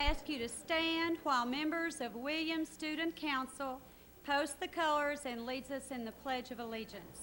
Ask you to stand while members of Williams Student Council post the colors and leads us in the Pledge of Allegiance.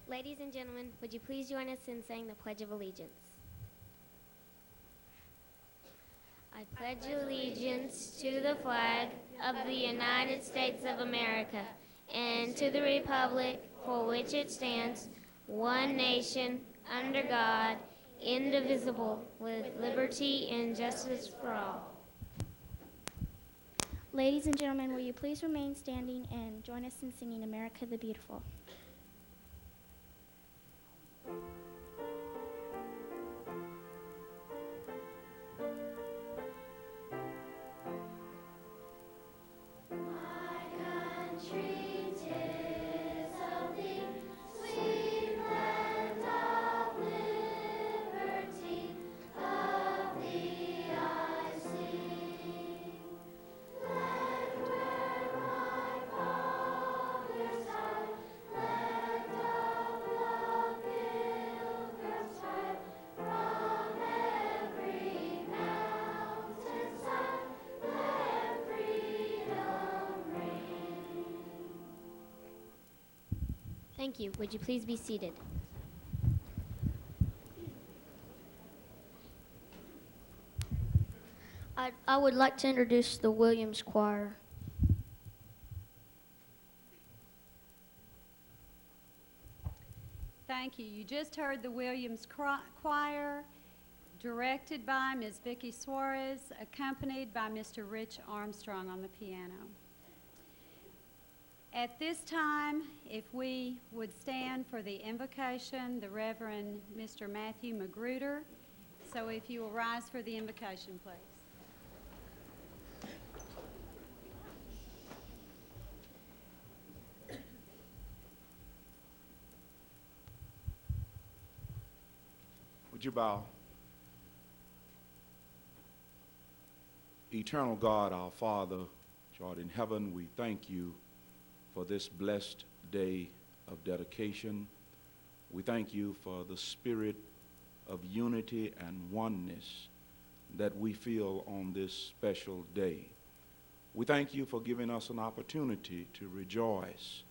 Ladies and gentlemen, would you please join us in saying the Pledge of Allegiance? I pledge allegiance to the flag of the United States of America and to the republic for which it stands, one nation, under God, indivisible, with liberty and justice for all. Ladies and gentlemen, will you please remain standing and join us in singing America the Beautiful? Thank you. Would you please be seated? I would like to introduce the Williams Choir. Thank you. You just heard the Williams Choir, directed by Ms. Vicki Suarez, accompanied by Mr. Rich Armstrong on the piano. At this time, if we would stand for the invocation, the Reverend Mr. Matthew Magruder. So if you will rise for the invocation, please. Would you bow? Eternal God, our Father, which art in heaven, we thank you for this blessed day of dedication. We thank you for the spirit of unity and oneness that we feel on this special day. We thank you for giving us an opportunity to rejoice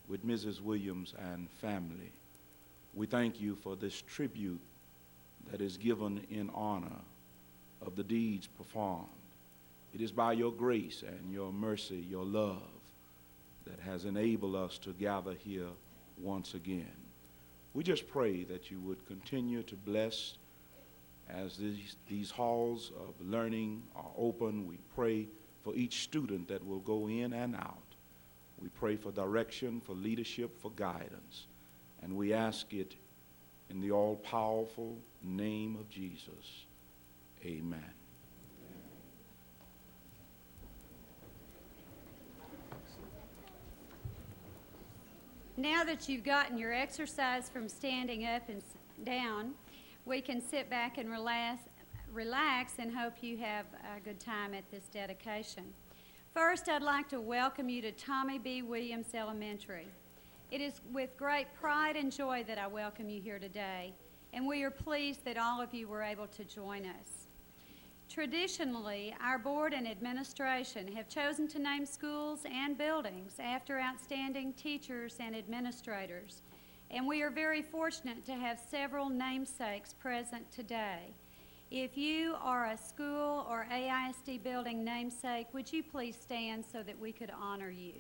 with Mrs. Williams and family. We thank you for this tribute that is given in honor of the deeds performed. It is by your grace and your mercy, your love, that has enabled us to gather here once again. We just pray that you would continue to bless as these halls of learning are open. We pray for each student that will go in and out. We pray for direction, for leadership, for guidance. And we ask it in the all-powerful name of Jesus. Amen. Now that you've gotten your exercise from standing up and down, we can sit back and relax and hope you have a good time at this dedication. First, I'd like to welcome you to Tommy B. Williams Elementary. It is with great pride and joy that I welcome you here today, and we are pleased that all of you were able to join us. Traditionally, our board and administration have chosen to name schools and buildings after outstanding teachers and administrators, and we are very fortunate to have several namesakes present today. If you are a school or AISD building namesake, would you please stand so that we could honor you?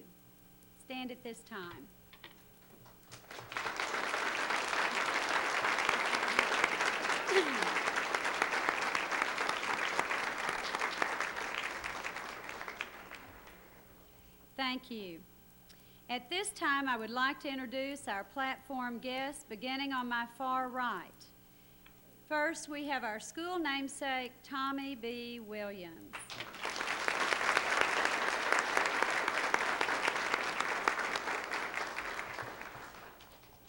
Stand at this time. Thank you. At this time, I would like to introduce our platform guests, beginning on my far right. First, we have our school namesake, Tommy B. Williams.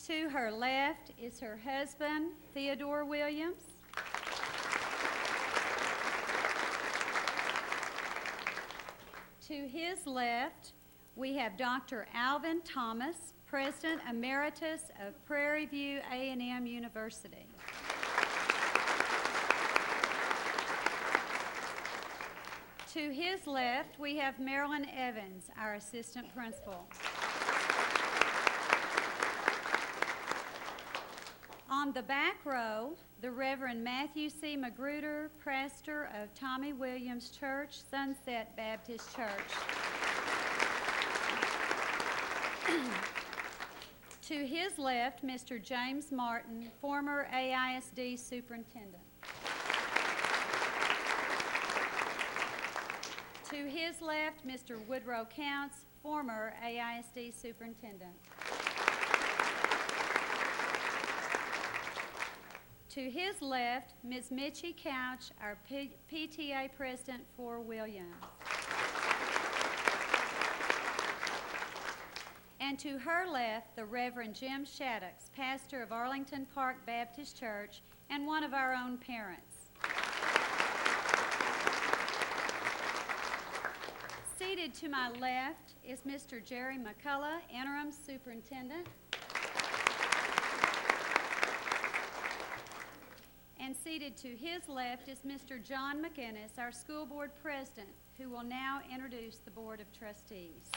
To her left is her husband, Theodore Williams. To his left, we have Dr. Alvin Thomas, President Emeritus of Prairie View A&M University. To his left, we have Marilyn Evans, our Assistant Principal. On the back row, the Reverend Matthew C. Magruder, pastor of Tommy Williams Church, Sunset Baptist Church. To his left, Mr. James Martin, former AISD superintendent. To his left, Mr. Woodrow Counts, former AISD superintendent. To his left, Ms. Mitchie Couch, our PTA president for Williams. And to her left, the Reverend Jim Shaddocks, pastor of Arlington Park Baptist Church and one of our own parents. Seated to my left is Mr. Jerry McCullough, interim superintendent. And seated to his left is Mr. John McInnes, our school board president, who will now introduce the Board of Trustees.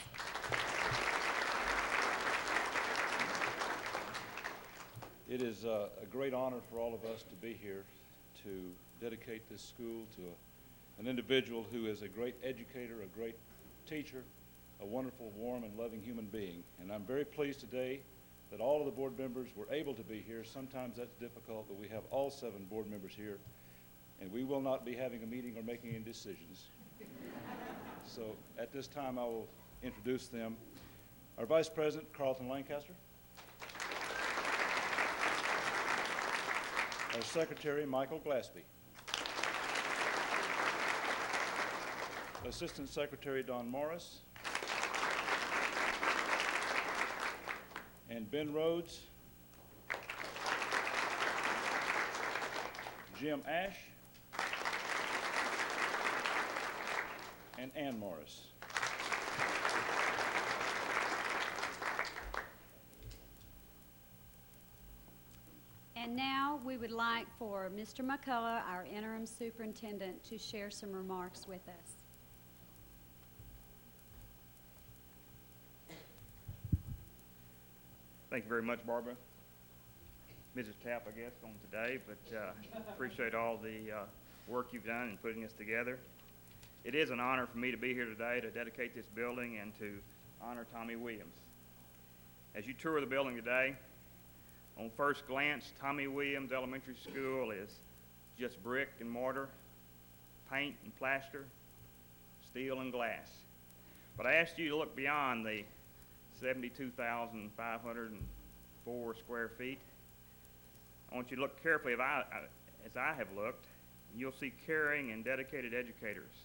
It is a great honor for all of us to be here to dedicate this school to an individual who is a great educator, a great teacher, a wonderful, warm, and loving human being. And I'm very pleased today that all of the board members were able to be here. Sometimes that's difficult, but we have all 7 board members here, and we will not be having a meeting or making any decisions. So at this time, I will introduce them. Our Vice President, Carlton Lancaster. Our Secretary, Michael Glaspie. Assistant Secretary, Don Morris. And Ben Rhodes, Jim Ash, and Ann Morris. And now we would like for Mr. McCullough, our interim superintendent, to share some remarks with us. Thank you very much, Barbara. Mrs. Tapp, I guess, on today, but appreciate all the work you've done in putting this together. It is an honor for me to be here today to dedicate this building and to honor Tommy Williams. As you tour the building today, on first glance, Tommy Williams Elementary School is just brick and mortar, paint and plaster, steel and glass. But I asked you to look beyond the 72,504 square feet. I want you to look carefully as I have looked, and you'll see caring and dedicated educators.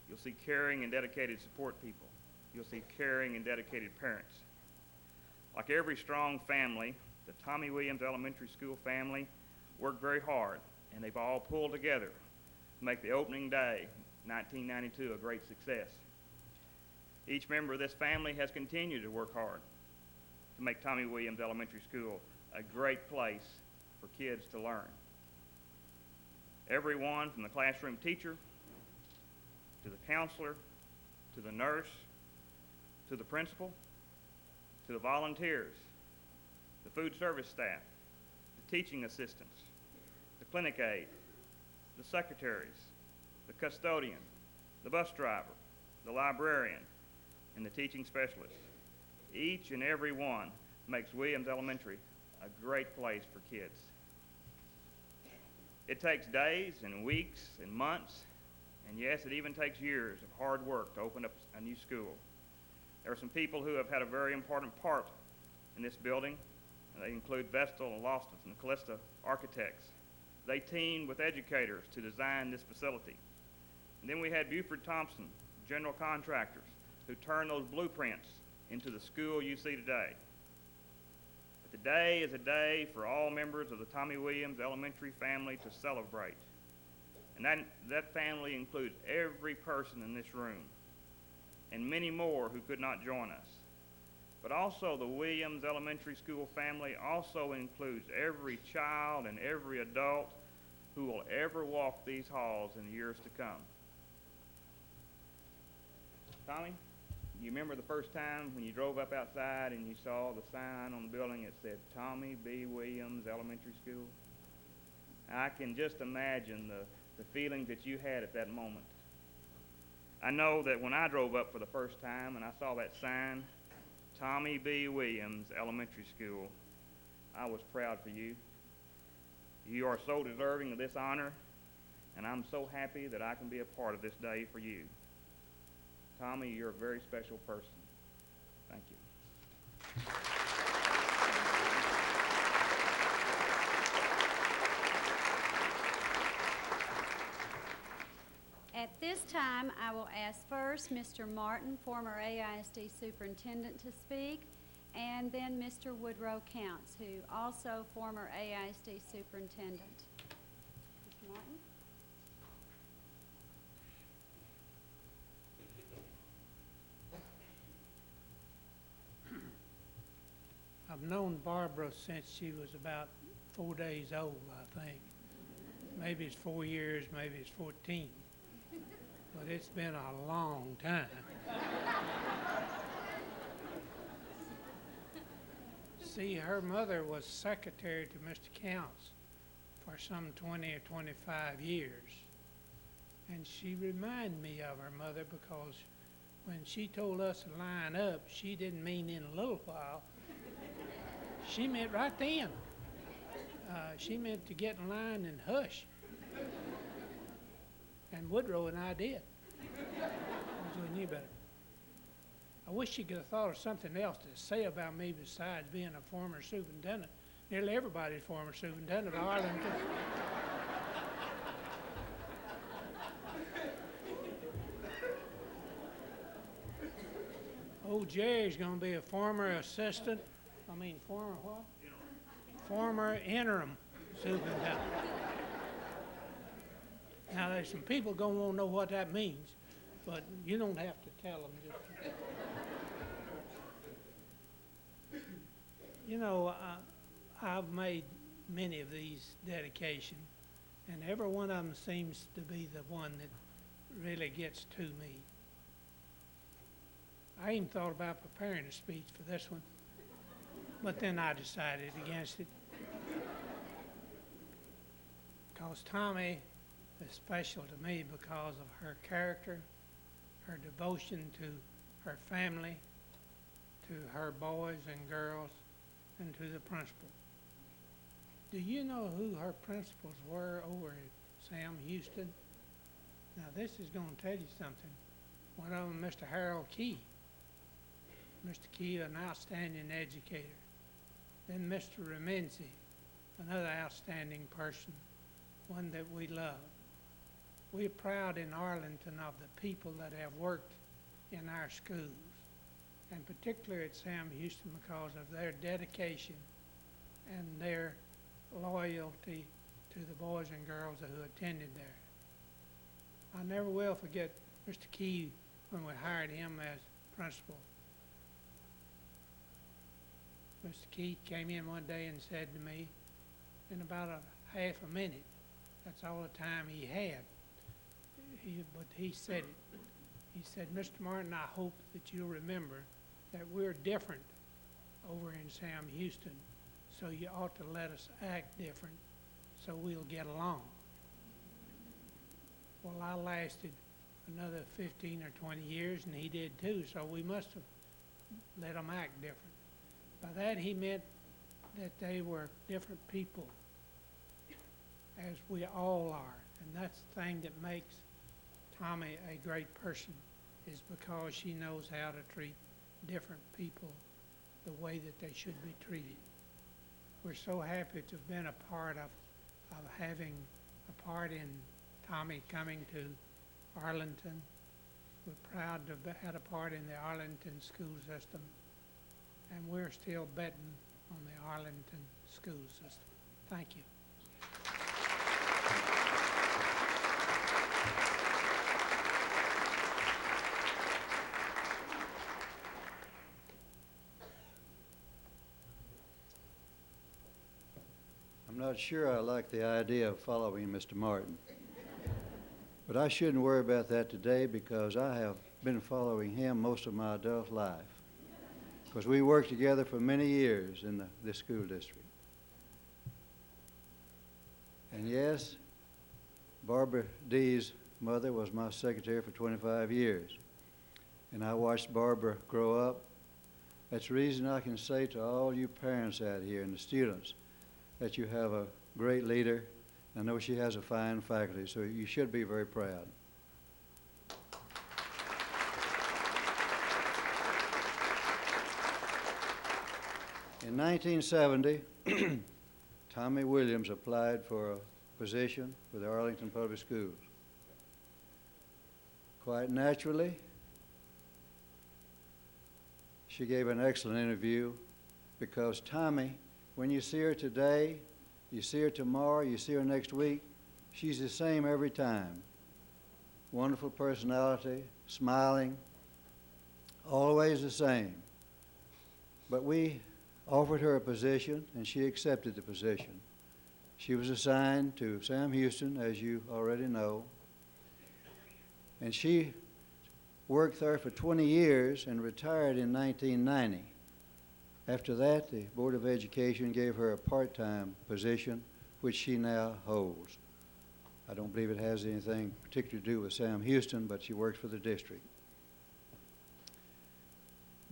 You'll see caring and dedicated support people. You'll see caring and dedicated parents. Like every strong family, the Tommy Williams Elementary School family worked very hard, and they've all pulled together to make the opening day, 1992, a great success. Each member of this family has continued to work hard to make Tommy Williams Elementary School a great place for kids to learn. Everyone from the classroom teacher, to the counselor, to the nurse, to the principal, to the volunteers, the food service staff, the teaching assistants, the clinic aide, the secretaries, the custodian, the bus driver, the librarian, and the teaching specialist. Each and every one makes Williams Elementary a great place for kids. It takes days and weeks and months, and yes, it even takes years of hard work to open up a new school. There are some people who have had a very important part in this building. They include Vestal and Loftus and Callista architects. They teamed with educators to design this facility. And then we had Buford Thompson, general contractors, who turned those blueprints into the school you see today. But today is a day for all members of the Tommy Williams Elementary family to celebrate. And that family includes every person in this room and many more who could not join us. But also the Williams Elementary School family also includes every child and every adult who will ever walk these halls in years to come. Tommy, you remember the first time when you drove up outside and you saw the sign on the building that said Tommy B. Williams Elementary School? I can just imagine the feeling that you had at that moment. I know that when I drove up for the first time and I saw that sign, Tommy B. Williams Elementary School, I was proud for you. You are so deserving of this honor, and I'm so happy that I can be a part of this day for you. Tommy, you're a very special person. Thank you. At this time, I will ask first Mr. Martin, former AISD superintendent, to speak, and then Mr. Woodrow Counts, who also former AISD superintendent. Mr. Martin? I've known Barbara since she was about 4 days old, I think. Maybe it's 4 years, maybe it's 14. But it's been a long time. See, her mother was secretary to Mr. Counts for some 20 or 25 years. And she reminded me of her mother because when she told us to line up, she didn't mean in a little while. She meant right then. She meant to get in line and hush. And Woodrow and I did. Because we knew better. I wish she could have thought of something else to say about me besides being a former superintendent. Nearly everybody's former superintendent of Arlington. Old Jerry's going to be a former assistant. Former what? Former interim superintendent. Now, there's some people going to want to know what that means, but you don't have to tell them. You know, I've made many of these dedications, and every one of them seems to be the one that really gets to me. I even thought about preparing a speech for this one, but then I decided against it. Because Tommy is special to me because of her character, her devotion to her family, to her boys and girls, and to the principal. Do you know who her principals were over at Sam Houston? Now this is going to tell you something. One of them, Mr. Harold Key. Mr. Key, an outstanding educator. Then Mr. Remenzi, another outstanding person, one that we love. We're proud in Arlington of the people that have worked in our schools, and particularly at Sam Houston because of their dedication and their loyalty to the boys and girls who attended there. I never will forget Mr. Key when we hired him as principal. Mr. Key came in one day and said to me, in about a half a minute, that's all the time he had, but he said it. He said, Mr. Martin, I hope that you'll remember that we're different over in Sam Houston, so you ought to let us act different so we'll get along. Well, I lasted another 15 or 20 years, and he did too, so we must have let them act different. By that he meant that they were different people, as we all are. And that's the thing that makes Tommy a great person, is because she knows how to treat different people the way that they should be treated. We're so happy to have been a part of having a part in Tommy coming to Arlington. We're proud to have had a part in the Arlington school system, and we're still betting on the Arlington school system. Thank you. I'm not sure I like the idea of following Mr. Martin. But I shouldn't worry about that today because I have been following him most of my adult life. Because we worked together for many years in this school district. And yes, Barbara Dee's mother was my secretary for 25 years. And I watched Barbara grow up. That's the reason I can say to all you parents out here and the students that you have a great leader. I know she has a fine faculty, so you should be very proud. In 1970, Tommy Williams applied for a position with the Arlington Public Schools. Quite naturally, she gave an excellent interview because Tommy, when you see her today, you see her tomorrow, you see her next week, she's the same every time. Wonderful personality, smiling, always the same. But we offered her a position, and she accepted the position. She was assigned to Sam Houston, as you already know, and she worked there for 20 years and retired in 1990. After that, the Board of Education gave her a part-time position, which she now holds. I don't believe it has anything particular to do with Sam Houston, but she works for the district.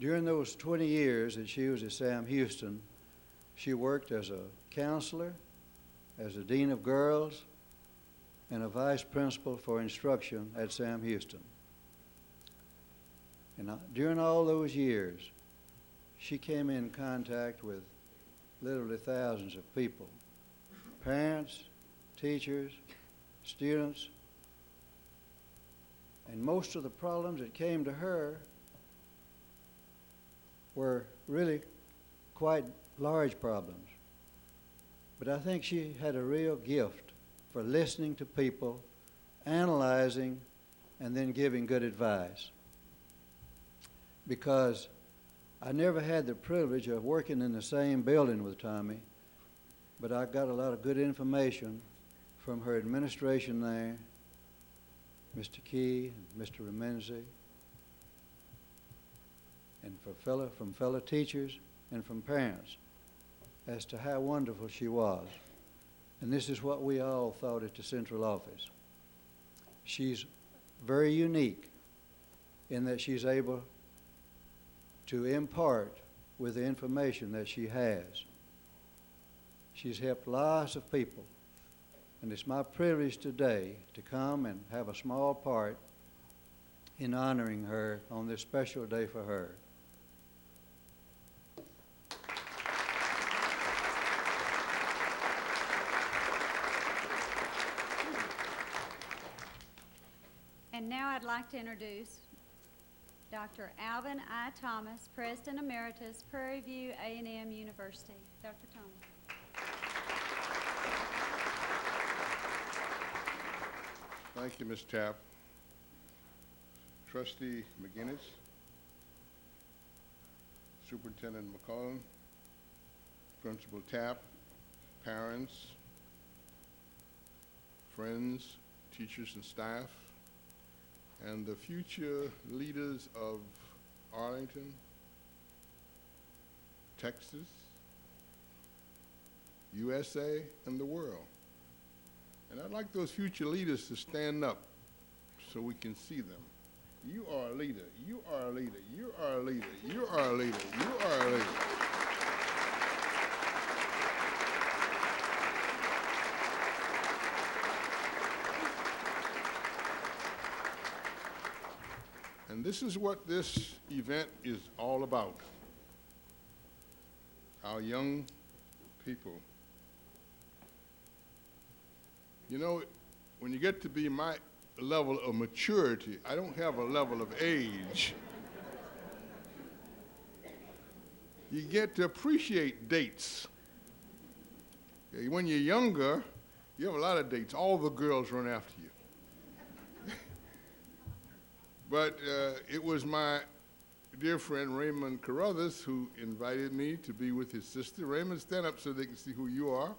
During those 20 years that she was at Sam Houston, she worked as a counselor, as a dean of girls, and a vice principal for instruction at Sam Houston. And during all those years, she came in contact with literally thousands of people, parents, teachers, students, and most of the problems that came to her were really quite large problems. But I think she had a real gift for listening to people, analyzing, and then giving good advice. Because I never had the privilege of working in the same building with Tommy, but I got a lot of good information from her administration there, Mr. Key, Mr. Remenzi, and from fellow teachers and from parents as to how wonderful she was. And this is what we all thought at the central office. She's very unique in that she's able to impart with the information that she has. She's helped lots of people, and it's my privilege today to come and have a small part in honoring her on this special day for her. And now I'd like to introduce Dr. Alvin I. Thomas, President Emeritus, Prairie View A&M University. Dr. Thomas. Thank you, Ms. Tapp. Trustee McGinnis, Superintendent McCollum, Principal Tapp, parents, friends, teachers and staff, and the future leaders of Arlington, Texas, USA, and the world. And I'd like those future leaders to stand up so we can see them. You are a leader, you are a leader, you are a leader, you are a leader, you are a leader. And And this is what this event is all about. Our young people. You know, when you get to be my level of maturity, I don't have a level of age. You get to appreciate dates. Okay, when you're younger, you have a lot of dates. All the girls run after you. But it was my dear friend Raymond Carruthers who invited me to be with his sister. Raymond, stand up so they can see who you are.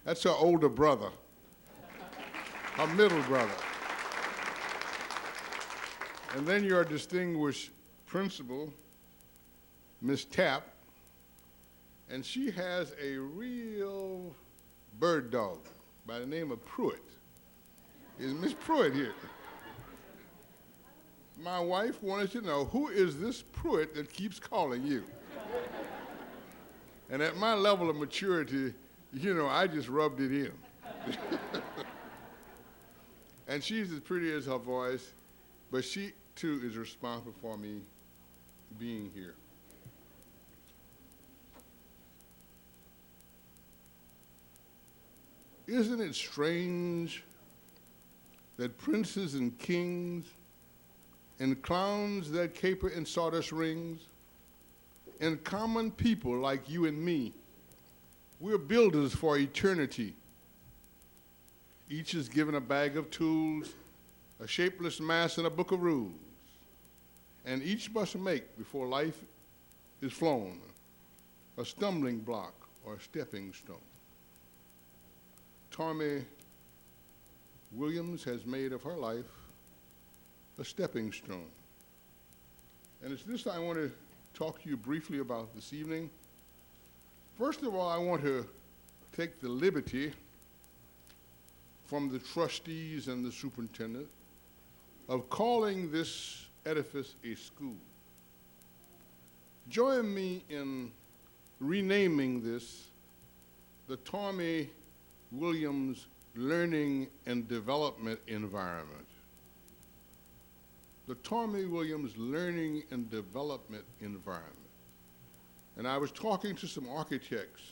That's her older brother, her middle brother. And then your distinguished principal, Miss Tapp, and she has a real bird dog by the name of Pruitt. Is Miss Pruitt here? My wife wanted to know, who is this Pruitt that keeps calling you? And at my level of maturity, you know, I just rubbed it in. And she's as pretty as her voice, but she too is responsible for me being here. Isn't it strange that princes and kings and clowns that caper in sawdust rings and common people like you and me, we're builders for eternity. Each is given a bag of tools, a shapeless mass, and a book of rules. And each must make, before life is flown, a stumbling block or a stepping stone. Tommy Williams has made of her life a stepping stone. And it's this I want to talk to you briefly about this evening. First of all, I want to take the liberty from the trustees and the superintendent of calling this edifice a school. Join me in renaming this the Tommy Williams Learning and Development Environment. The Tommy Williams Learning and Development Environment. And I was talking to some architects,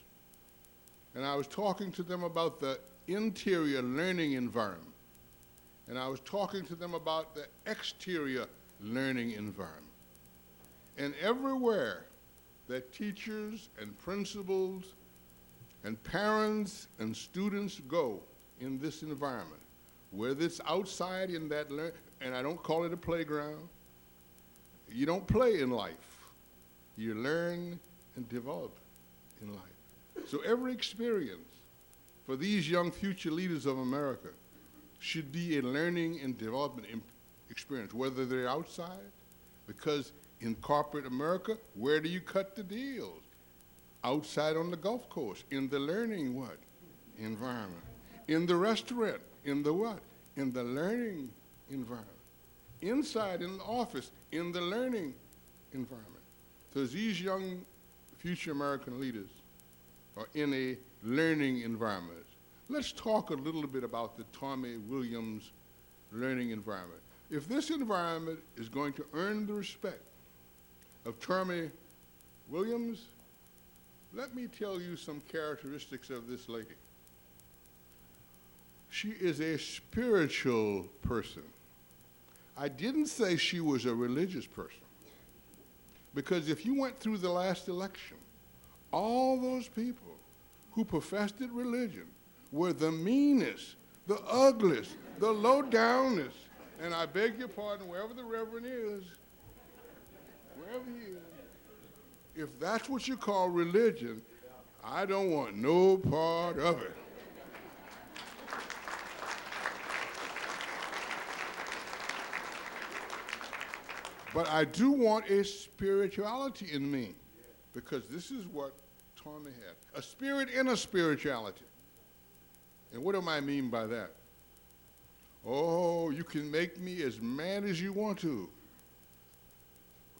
and I was talking to them about the interior learning environment, and I was talking to them about the exterior learning environment. And everywhere that teachers and principals and parents and students go in this environment, whether it's outside in that and I don't call it a playground. You don't play in life. You learn and develop in life. So every experience for these young future leaders of America should be a learning and development experience, whether they're outside, because in corporate America, where do you cut the deals? Outside on the Gulf Coast, in the learning what? Environment. In the restaurant, in the what? In the learning environment. Inside in the office, in the learning environment. So as these young future American leaders are in a learning environment, let's talk a little bit about the Tommy Williams learning environment. If this environment is going to earn the respect of Tommy Williams, let me tell you some characteristics of this lady. She is a spiritual person. I didn't say she was a religious person, because if you went through the last election, all those people who professed religion were the meanest, the ugliest, the low-downest, and I beg your pardon, wherever the reverend is, wherever he is, if that's what you call religion, I don't want no part of it. But I do want a spirituality in me, because this is what Tommy had, a spirit in a spirituality. And what do I mean by that? Oh, you can make me as mad as you want to.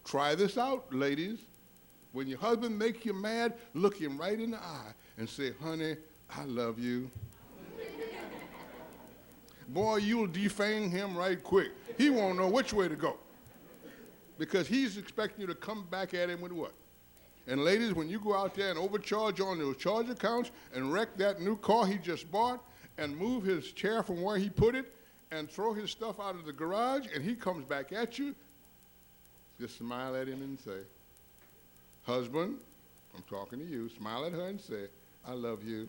Try this out, ladies. When your husband makes you mad, look him right in the eye and say, honey, I love you. Boy, you'll defang him right quick. He won't know which way to go. because he's expecting you to come back at him with what? And ladies, when you go out there and overcharge on those charge accounts and wreck that new car he just bought and move his chair from where he put it and throw his stuff out of the garage and he comes back at you, just smile at him and say, husband, I'm talking to you, smile at her and say, I love you.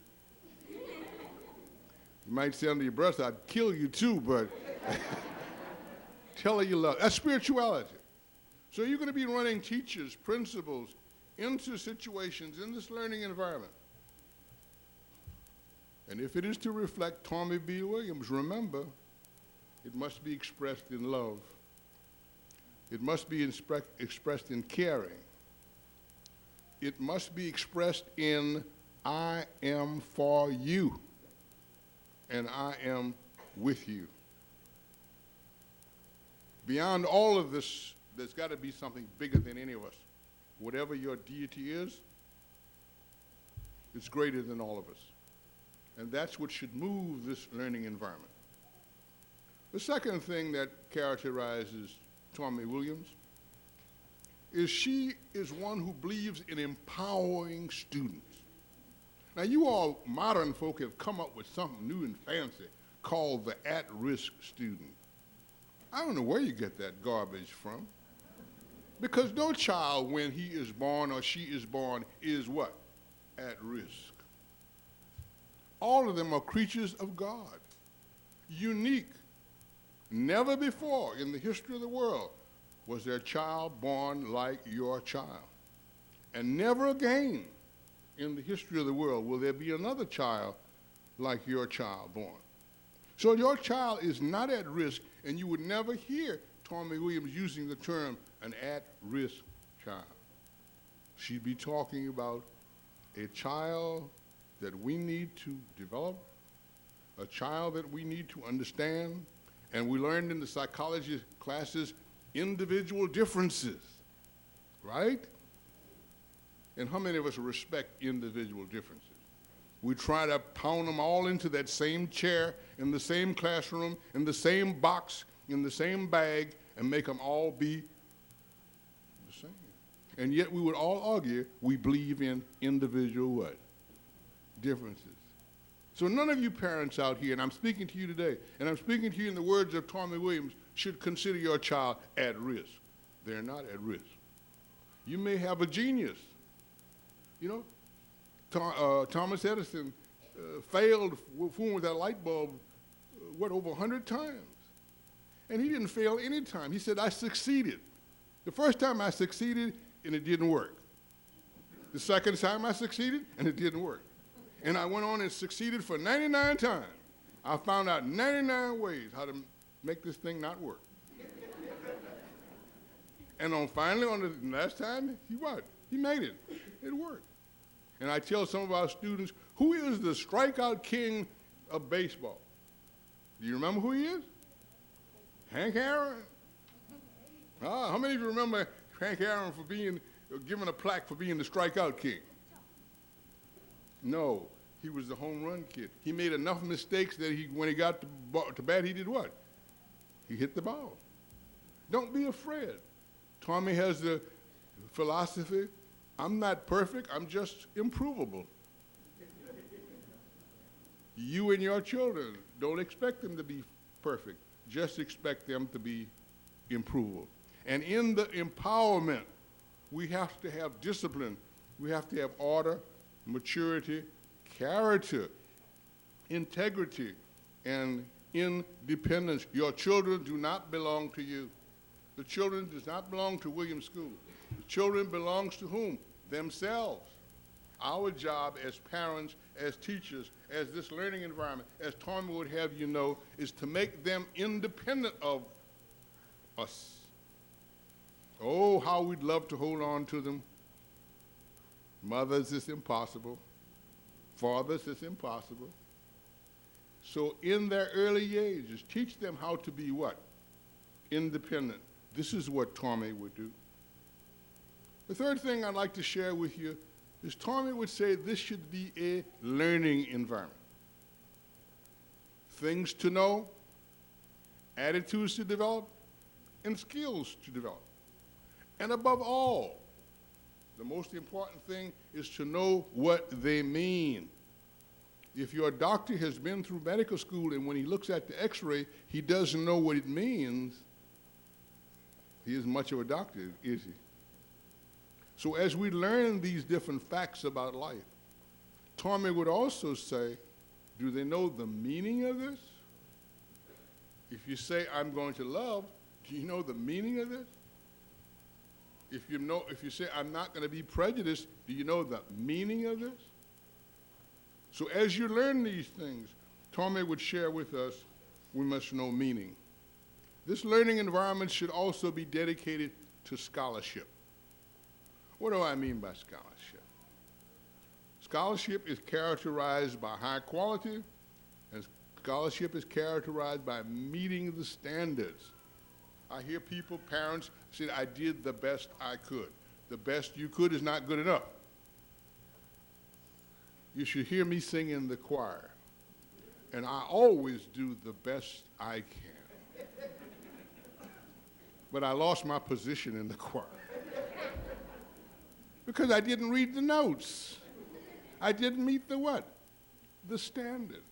You might say under your breath, I'd kill you too, but tell her you love her. That's spirituality. So you're going to be running teachers, principals, into situations in this learning environment. And if it is to reflect Tommy B. Williams, remember, it must be expressed in love. It must be expressed in caring. It must be expressed in I am for you, and I am with you. Beyond all of this, there's got to be something bigger than any of us. Whatever your deity is, it's greater than all of us. And that's what should move this learning environment. The second thing that characterizes Tommy Williams is she is one who believes in empowering students. Now, you all modern folk have come up with something new and fancy called the at-risk student. I don't know where you get that garbage from. Because no child, when he is born or she is born, is what? At risk. All of them are creatures of God, unique. Never before in the history of the world was there a child born like your child. And never again in the history of the world will there be another child like your child born. So your child is not at risk, and you would never hear Tommy Williams using the term an at-risk child. She'd be talking about a child that we need to develop, a child that we need to understand, and we learned in the psychology classes individual differences, right? And how many of us respect individual differences? We try to pound them all into that same chair, in the same classroom, in the same box, in the same bag, and make them all be the same. And yet we would all argue we believe in individual what? Differences. So none of you parents out here, and I'm speaking to you today, and I'm speaking to you in the words of Tommy Williams, should consider your child at risk. They're not at risk. You may have a genius. You know, Thomas Edison failed fooling with that light bulb, over 100 times. And he didn't fail any time. He said, I succeeded. The first time I succeeded, and it didn't work. The second time I succeeded, and it didn't work. And I went on and succeeded for 99 times. I found out 99 ways how to make this thing not work. And finally, on the last time, he made it. It worked. And I tell some of our students, who is the strikeout king of baseball? Do you remember who he is? Hank Aaron. How many of you remember Hank Aaron for being given a plaque for being the strikeout king? No, he was the home run kid. He made enough mistakes that when he got to bat, he did what? He hit the ball. Don't be afraid. Tommy has the philosophy, I'm not perfect, I'm just improvable. You and your children, don't expect them to be perfect. Just expect them to be improvable. And in the empowerment, we have to have discipline. We have to have order, maturity, character, integrity, and independence. Your children do not belong to you. The children does not belong to Williams School. The children belongs to whom? Themselves. Our job as parents, as teachers, as this learning environment, as Tommy would have you know, is to make them independent of us. Oh, how we'd love to hold on to them. Mothers, it's impossible. Fathers, it's impossible. So in their early ages, teach them how to be what? Independent. This is what Tommy would do. The third thing I'd like to share with you is Tommy would say this should be a learning environment. Things to know, attitudes to develop, and skills to develop. And above all, the most important thing is to know what they mean. If your doctor has been through medical school and when he looks at the x-ray, he doesn't know what it means, he isn't much of a doctor, is he? So as we learn these different facts about life, Tommy would also say, do they know the meaning of this? If you say, I'm going to love, do you know the meaning of this? If you say, I'm not going to be prejudiced, do you know the meaning of this? So as you learn these things, Tommy would share with us, we must know meaning. This learning environment should also be dedicated to scholarship. What do I mean by scholarship? Scholarship is characterized by high quality, and scholarship is characterized by meeting the standards. I hear people, parents, say, I did the best I could. The best you could is not good enough. You should hear me sing in the choir, and I always do the best I can. But I lost my position in the choir because I didn't read the notes. I didn't meet the what? The standard.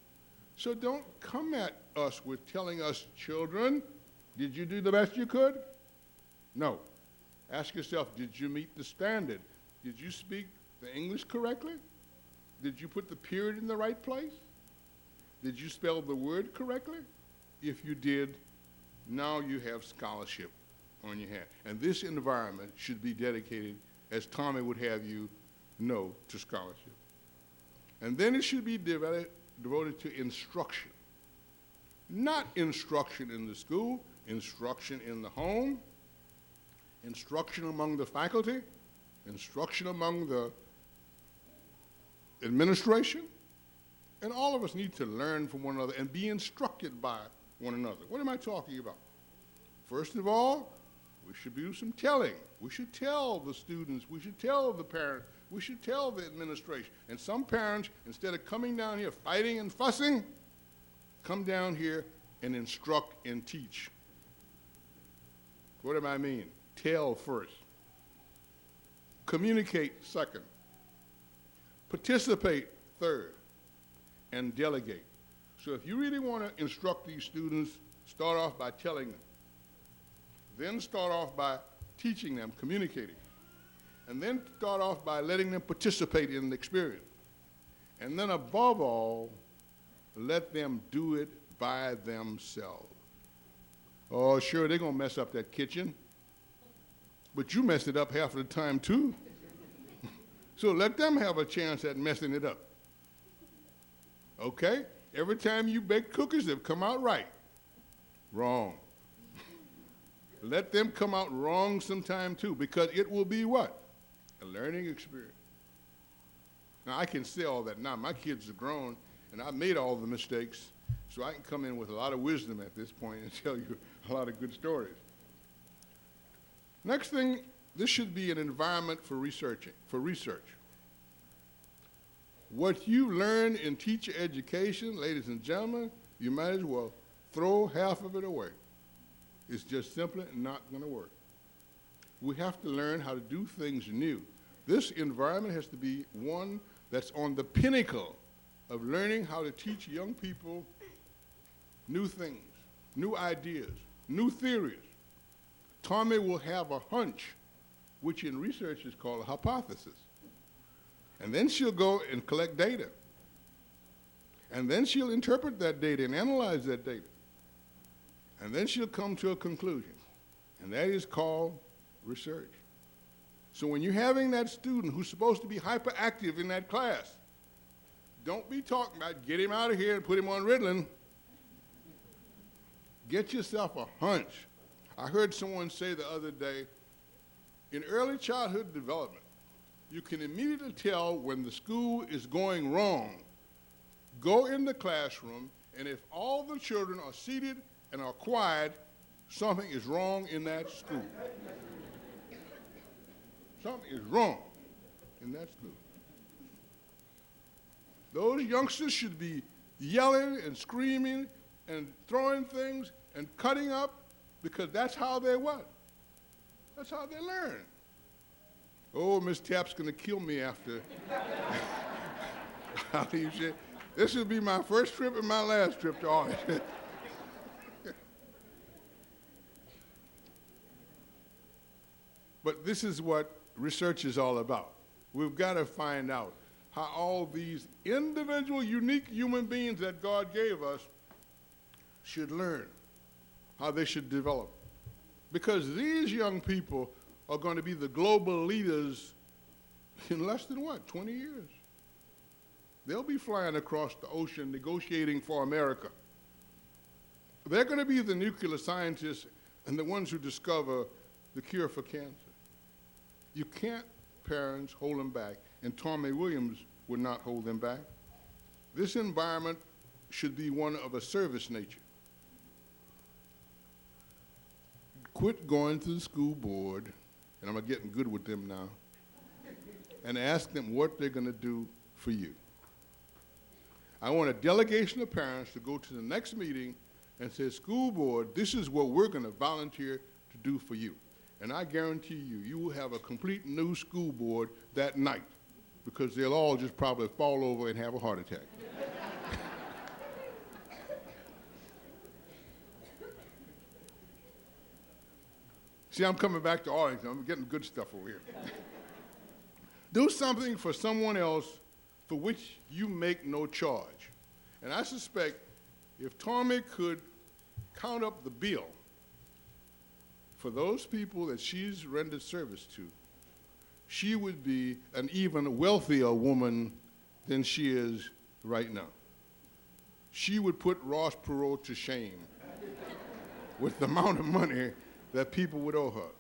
So don't come at us with telling us, children, did you do the best you could? No. Ask yourself, did you meet the standard? Did you speak the English correctly? Did you put the period in the right place? Did you spell the word correctly? If you did, now you have scholarship on your hand. And this environment should be dedicated, as Tommy would have you know, to scholarship. And then it should be devoted to instruction. Not instruction in the school, instruction in the home, instruction among the faculty, instruction among the administration, and all of us need to learn from one another and be instructed by one another. What am I talking about? First of all, we should do some telling. We should tell the students, we should tell the parents, we should tell the administration. And some parents, instead of coming down here fighting and fussing, come down here and instruct and teach. What do I mean? Tell first. Communicate second. Participate third. And delegate. So if you really want to instruct these students, start off by telling them. Then start off by teaching them, communicating. And then start off by letting them participate in the experience. And then above all, let them do it by themselves. Oh, sure, they're going to mess up that kitchen. But you messed it up half of the time, too. So let them have a chance at messing it up. Okay? Every time you bake cookies, they've come out right. Wrong. Let them come out wrong sometime, too, because it will be what? A learning experience. Now, I can say all that now. My kids are grown, and I've made all the mistakes, so I can come in with a lot of wisdom at this point and tell you a lot of good stories. Next thing, this should be an environment for research. What you learn in teacher education, ladies and gentlemen, you might as well throw half of it away. It's just simply not going to work. We have to learn how to do things new. This environment has to be one that's on the pinnacle of learning how to teach young people new things, new ideas, new theories. Tommy will have a hunch, which in research is called a hypothesis. And then she'll go and collect data. And then she'll interpret that data and analyze that data. And then she'll come to a conclusion. And that is called research. So when you're having that student who's supposed to be hyperactive in that class, don't be talking about get him out of here and put him on Ritalin. Get yourself a hunch. I heard someone say the other day, in early childhood development, you can immediately tell when the school is going wrong. Go in the classroom, and if all the children are seated and are quiet, something is wrong in that school. Something is wrong in that school. Those youngsters should be yelling and screaming and throwing things and cutting up because that's how they what? That's how they learn. Oh, Miss Tapp's going to kill me after. How do you say? This will be my first trip and my last trip to Arlington. But this is what research is all about. We've got to find out how all these individual, unique human beings that God gave us should learn, how they should develop. Because these young people are going to be the global leaders in less than, 20 years. They'll be flying across the ocean negotiating for America. They're going to be the nuclear scientists and the ones who discover the cure for cancer. You can't, parents, hold them back, and Tommy Williams would not hold them back. This environment should be one of a service nature. Quit going to the school board, and I'm getting good with them now, and ask them what they're going to do for you. I want a delegation of parents to go to the next meeting and say, school board, this is what we're going to volunteer to do for you. And I guarantee you, you will have a complete new school board that night, because they'll all just probably fall over and have a heart attack. See, I'm coming back to Arlington. I'm getting good stuff over here. Do something for someone else for which you make no charge. And I suspect if Tommy could count up the bill for those people that she's rendered service to, she would be an even wealthier woman than she is right now. She would put Ross Perot to shame with the amount of money that people would owe her.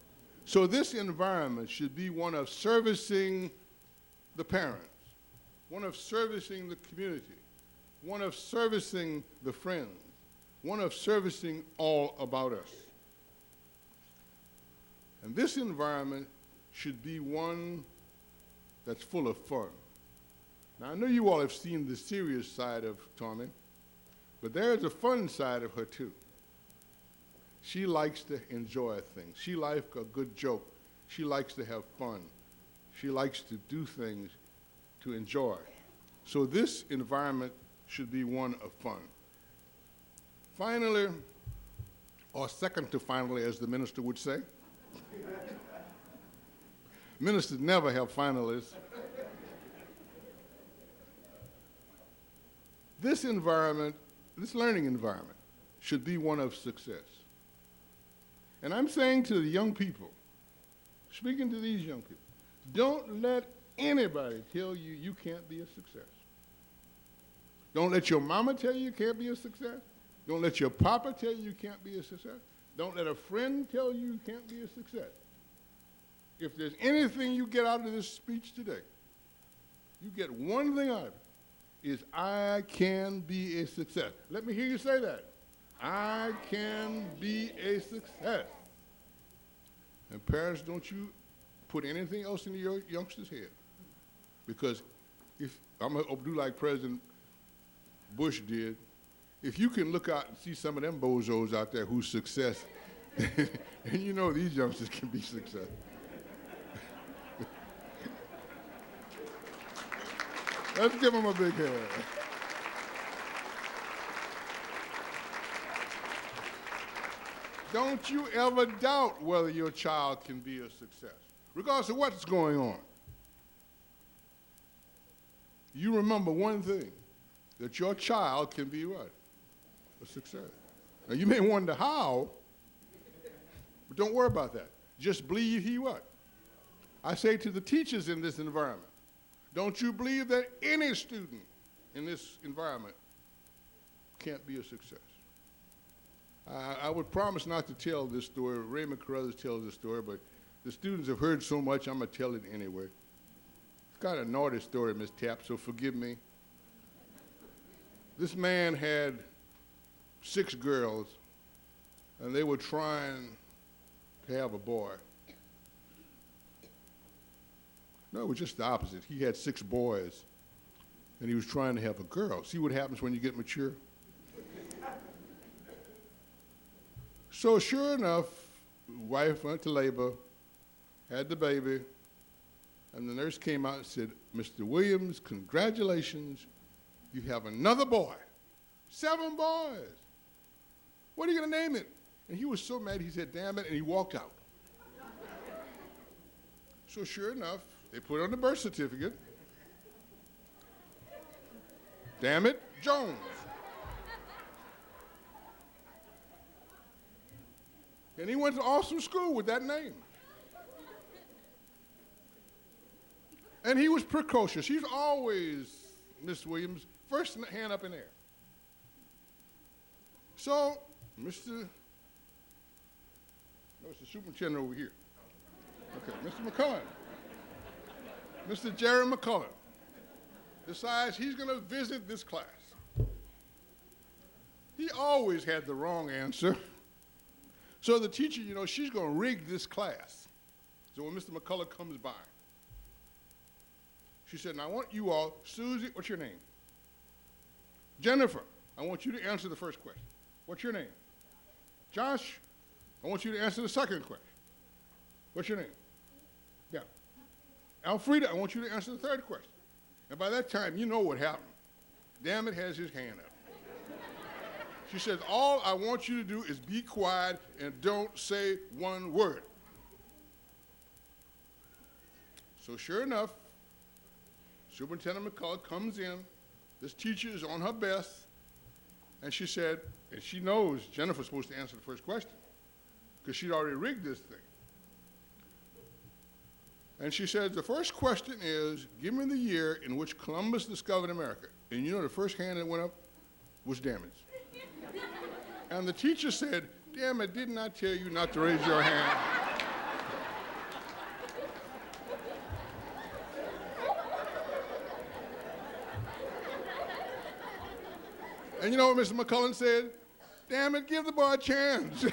So this environment should be one of servicing the parents, one of servicing the community, one of servicing the friends, one of servicing all about us. And this environment should be one that's full of fun. Now, I know you all have seen the serious side of Tommy, but there's a fun side of her, too. She likes to enjoy things. She likes a good joke. She likes to have fun. She likes to do things to enjoy. So this environment should be one of fun. Finally, or second to finally, as the minister would say. Ministers never have finalists. This environment, this learning environment, should be one of success. And I'm saying to the young people, speaking to these young people, don't let anybody tell you you can't be a success. Don't let your mama tell you you can't be a success. Don't let your papa tell you you can't be a success. Don't let a friend tell you you can't be a success. If there's anything you get out of this speech today, you get one thing out of it, is I can be a success. Let me hear you say that. I can be a success. And parents, don't you put anything else into your youngsters' head. Because if I'm going to do like President Bush did, if you can look out and see some of them bozos out there whose success, and you know these youngsters can be successful. Let's give them a big hand. Don't you ever doubt whether your child can be a success, regardless of what's going on. You remember one thing, that your child can be what? A success. Now you may wonder how, but don't worry about that. Just believe he what? I say to the teachers in this environment, don't you believe that any student in this environment can't be a success? I would promise not to tell this story. Raymond Carruthers tells this story, but the students have heard so much, I'm going to tell it anyway. It's kind of a naughty story, Miss Tapp, so forgive me. This man had 6 girls, and they were trying to have a boy. No, it was just the opposite. He had 6 boys, and he was trying to have a girl. See what happens when you get mature? So sure enough, wife went to labor, had the baby, and the nurse came out and said, "Mr. Williams, congratulations, you have another boy. 7 boys. What are you going to name it?" And he was so mad, he said, "Damn it," and he walked out. So sure enough, they put on the birth certificate, "Damn it, Jones." And he went to awesome school with that name. And he was precocious. He's always, Miss Williams, first hand up in there. So, Mr. Superintendent over here. Okay, Mr. McCullen. Mr. Jerry McCullen decides he's going to visit this class. He always had the wrong answer. So the teacher, she's going to rig this class. So when Mr. McCullough comes by, she said, "Now I want you all, Susie, what's your name? Jennifer, I want you to answer the first question. What's your name? Josh, I want you to answer the second question. What's your name? Yeah. Alfreda, I want you to answer the third question." And by that time, you know what happened. Damn it has his hand up. She says, "All I want you to do is be quiet and don't say one word." So sure enough, Superintendent McCullough comes in. This teacher is on her best. And she said, and she knows Jennifer's supposed to answer the first question because she'd already rigged this thing. And she said, "The first question is, give me the year in which Columbus discovered America." And the first hand that went up was Damage. And the teacher said, "Damn it, didn't I tell you not to raise your hand?" And you know what Mr. McCullen said? "Damn it, give the boy a chance."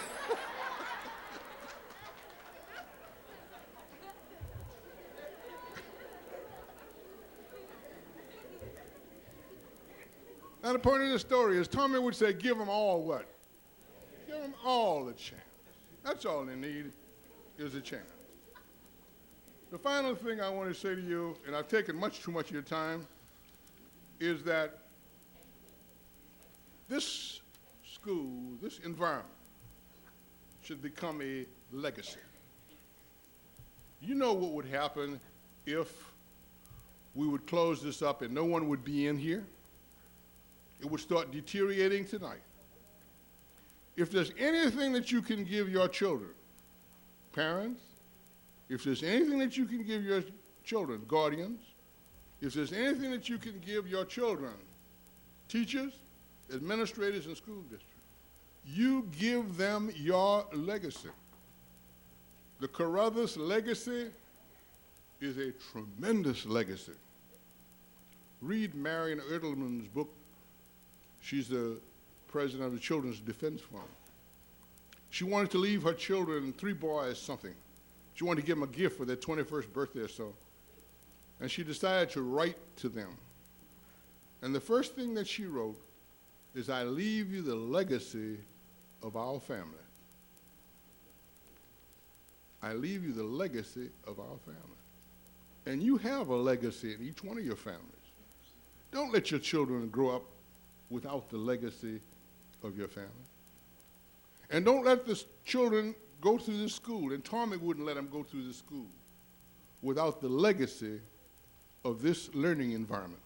Now the point of the story is Tommy would say, give them all what? Give them all a chance. That's all they need is a chance. The final thing I want to say to you, and I've taken much too much of your time, is that this school, this environment, should become a legacy. You know what would happen if we would close this up and no one would be in here? It would start deteriorating tonight. If there's anything that you can give your children, parents, if there's anything that you can give your children, guardians, if there's anything that you can give your children, teachers, administrators, and school districts, you give them your legacy. The Carruthers legacy is a tremendous legacy. Read Marion Edelman's book. She's the president of the Children's Defense Fund. She wanted to leave her children, 3 boys, something. She wanted to give them a gift for their 21st birthday or so. And she decided to write to them. And the first thing that she wrote is, "I leave you the legacy of our family." I leave you the legacy of our family. And you have a legacy in each one of your families. Don't let your children grow up without the legacy of your family. And don't let the children go through this school, and Tommy wouldn't let them go through this school, without the legacy of this learning environment.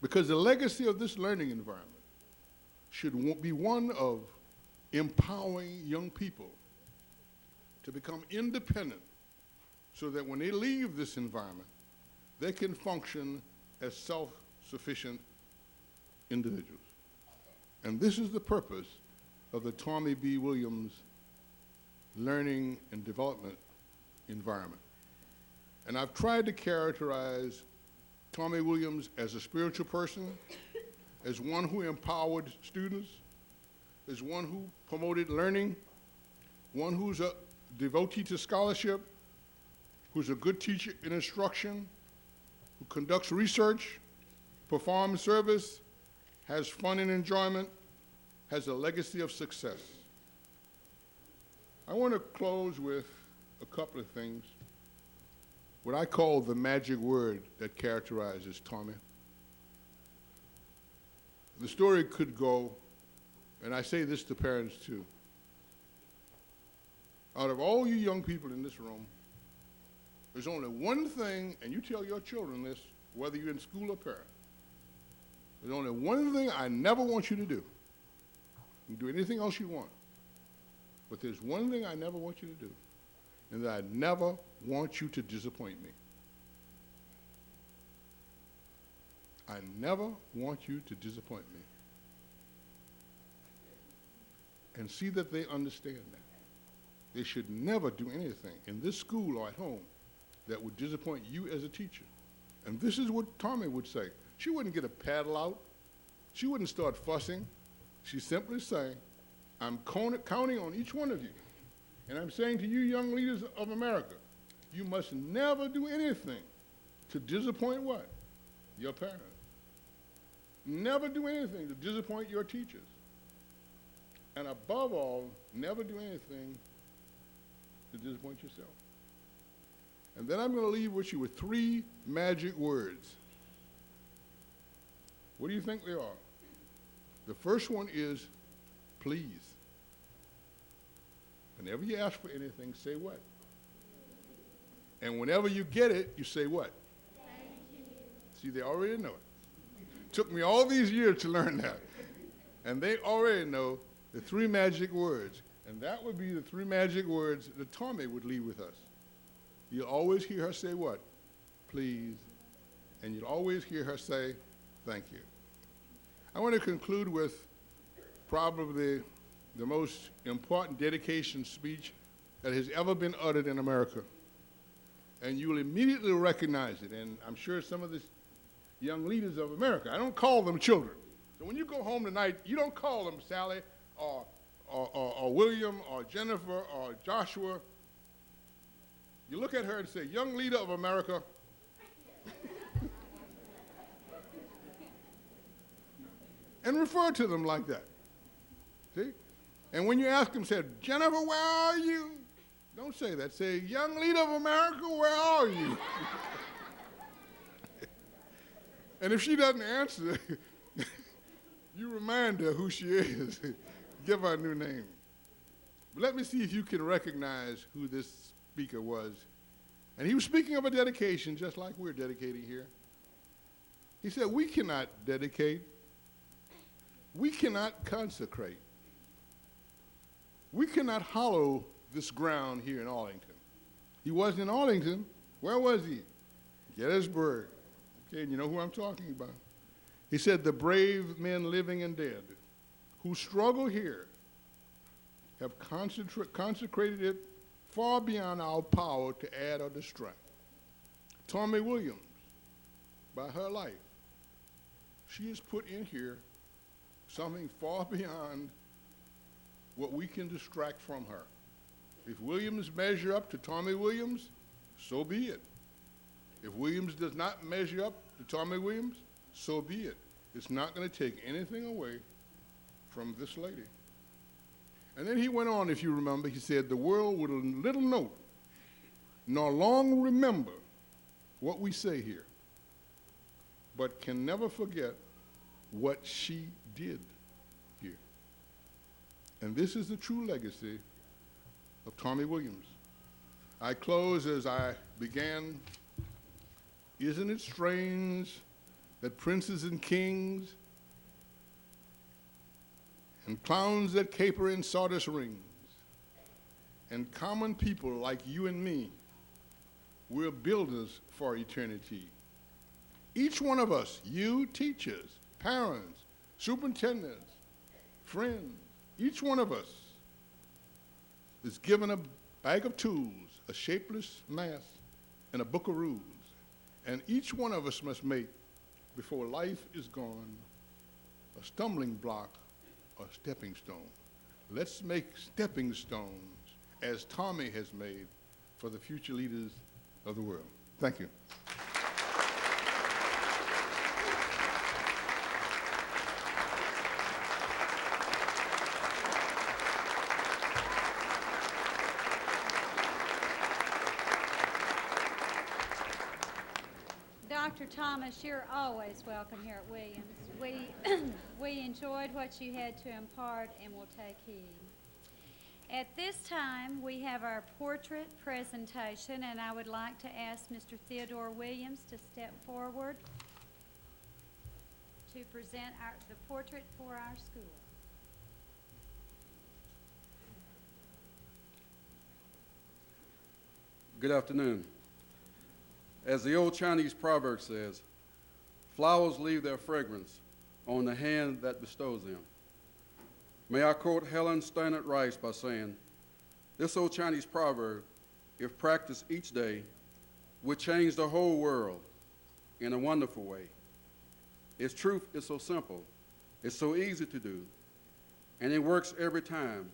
Because the legacy of this learning environment should be one of empowering young people to become independent so that when they leave this environment, they can function as self-sufficient individuals. And this is the purpose of the Tommy B. Williams Learning and Development Environment. And I've tried to characterize Tommy Williams as a spiritual person, as one who empowered students, as one who promoted learning, one who's a devotee to scholarship, who's a good teacher in instruction, who conducts research, performs service, has fun and enjoyment, has a legacy of success. I want to close with a couple of things. What I call the magic word that characterizes Tommy. The story could go, and I say this to parents too. Out of all you young people in this room, there's only one thing, and you tell your children this, whether you're in school or parent. There's only one thing I never want you to do. You can do anything else you want. But there's one thing I never want you to do, and that I never want you to disappoint me. I never want you to disappoint me. And see that they understand that. They should never do anything in this school or at home that would disappoint you as a teacher. And this is what Tommy would say. She wouldn't get a paddle out. She wouldn't start fussing. She'd simply say, I'm counting on each one of you. And I'm saying to you young leaders of America, you must never do anything to disappoint what? Your parents. Never do anything to disappoint your teachers. And above all, never do anything to disappoint yourself. And then I'm going to leave with you with 3 magic words. What do you think they are? The first one is please. Whenever you ask for anything, say what? And whenever you get it, you say what? Thank you. See, they already know it. Took me all these years to learn that. And they already know the 3 magic words. And that would be the 3 magic words that Tommy would leave with us. You'll always hear her say what? Please. And you'll always hear her say, thank you. I want to conclude with probably the most important dedication speech that has ever been uttered in America. And you'll immediately recognize it. And I'm sure some of the young leaders of America, I don't call them children. So when you go home tonight, you don't call them Sally or William or Jennifer or Joshua. You look at her and say, young leader of America. And refer to them like that. See? And when you ask them, say, Jennifer, where are you? Don't say that. Say, young leader of America, where are you? And if she doesn't answer, you remind her who she is. Give her a new name. But let me see if you can recognize who this speaker was. And he was speaking of a dedication just like we're dedicating here. He said, we cannot dedicate. We cannot consecrate. We cannot hallow this ground here in Arlington. He wasn't in Arlington. Where was he? Gettysburg. Okay, and you know who I'm talking about. He said, the brave men living and dead who struggle here have consecrated it far beyond our power to add or distract. Tommy Williams, by her life, she has put in here something far beyond what we can distract from her. If Williams measure up to Tommy Williams, so be it. If Williams does not measure up to Tommy Williams, so be it. It's not going to take anything away from this lady. And then he went on, if you remember, he said, the world will little note, nor long remember what we say here, but can never forget what she did here. And this is the true legacy of Tommy Williams. I close as I began. Isn't it strange that princes and kings and clowns that caper in sawdust rings and common people like you and me, we're builders for eternity. Each one of us, you teachers, parents, superintendents, friends, each one of us is given a bag of tools, a shapeless mass, and a book of rules. And each one of us must make, before life is gone, a stumbling block or stepping stone. Let's make stepping stones, as Tommy has made, for the future leaders of the world. Thank you. Dr. Thomas, you're always welcome here at Williams. We enjoyed what you had to impart and will take heed. At this time, we have our portrait presentation, and I would like to ask Mr. Theodore Williams to step forward to present the portrait for our school. Good afternoon. As the old Chinese proverb says, flowers leave their fragrance on the hand that bestows them. May I quote Helen Steinert Rice by saying, this old Chinese proverb, if practiced each day, would change the whole world in a wonderful way. Its truth is so simple, it's so easy to do, and it works every time,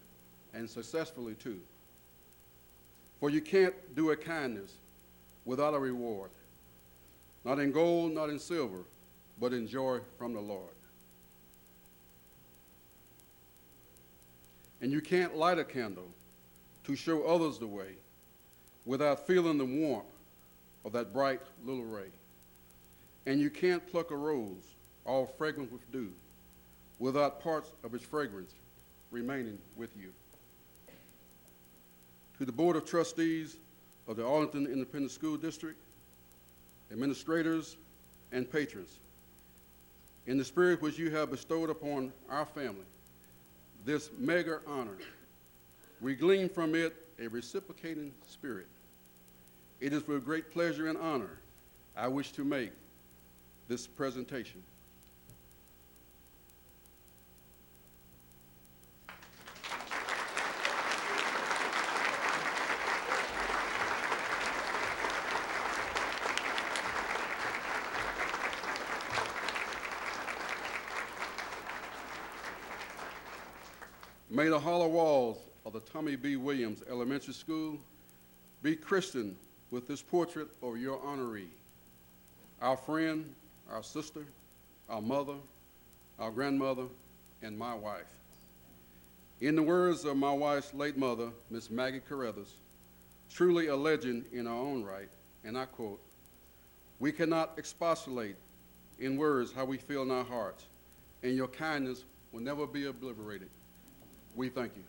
and successfully too. For you can't do a kindness without a reward, not in gold, not in silver, but in joy from the Lord. And you can't light a candle to show others the way without feeling the warmth of that bright little ray. And you can't pluck a rose all fragrant with dew without parts of its fragrance remaining with you. To the Board of Trustees of the Arlington Independent School District, administrators, and patrons, in the spirit which you have bestowed upon our family, this mega honor, we glean from it a reciprocating spirit. It is with great pleasure and honor I wish to make this presentation. May the hollow walls of the Tommy B. Williams Elementary School be christened with this portrait of your honoree, our friend, our sister, our mother, our grandmother, and my wife. In the words of my wife's late mother, Miss Maggie Carruthers, truly a legend in our own right, and I quote, "We cannot expostulate in words how we feel in our hearts, and your kindness will never be obliterated. We thank you."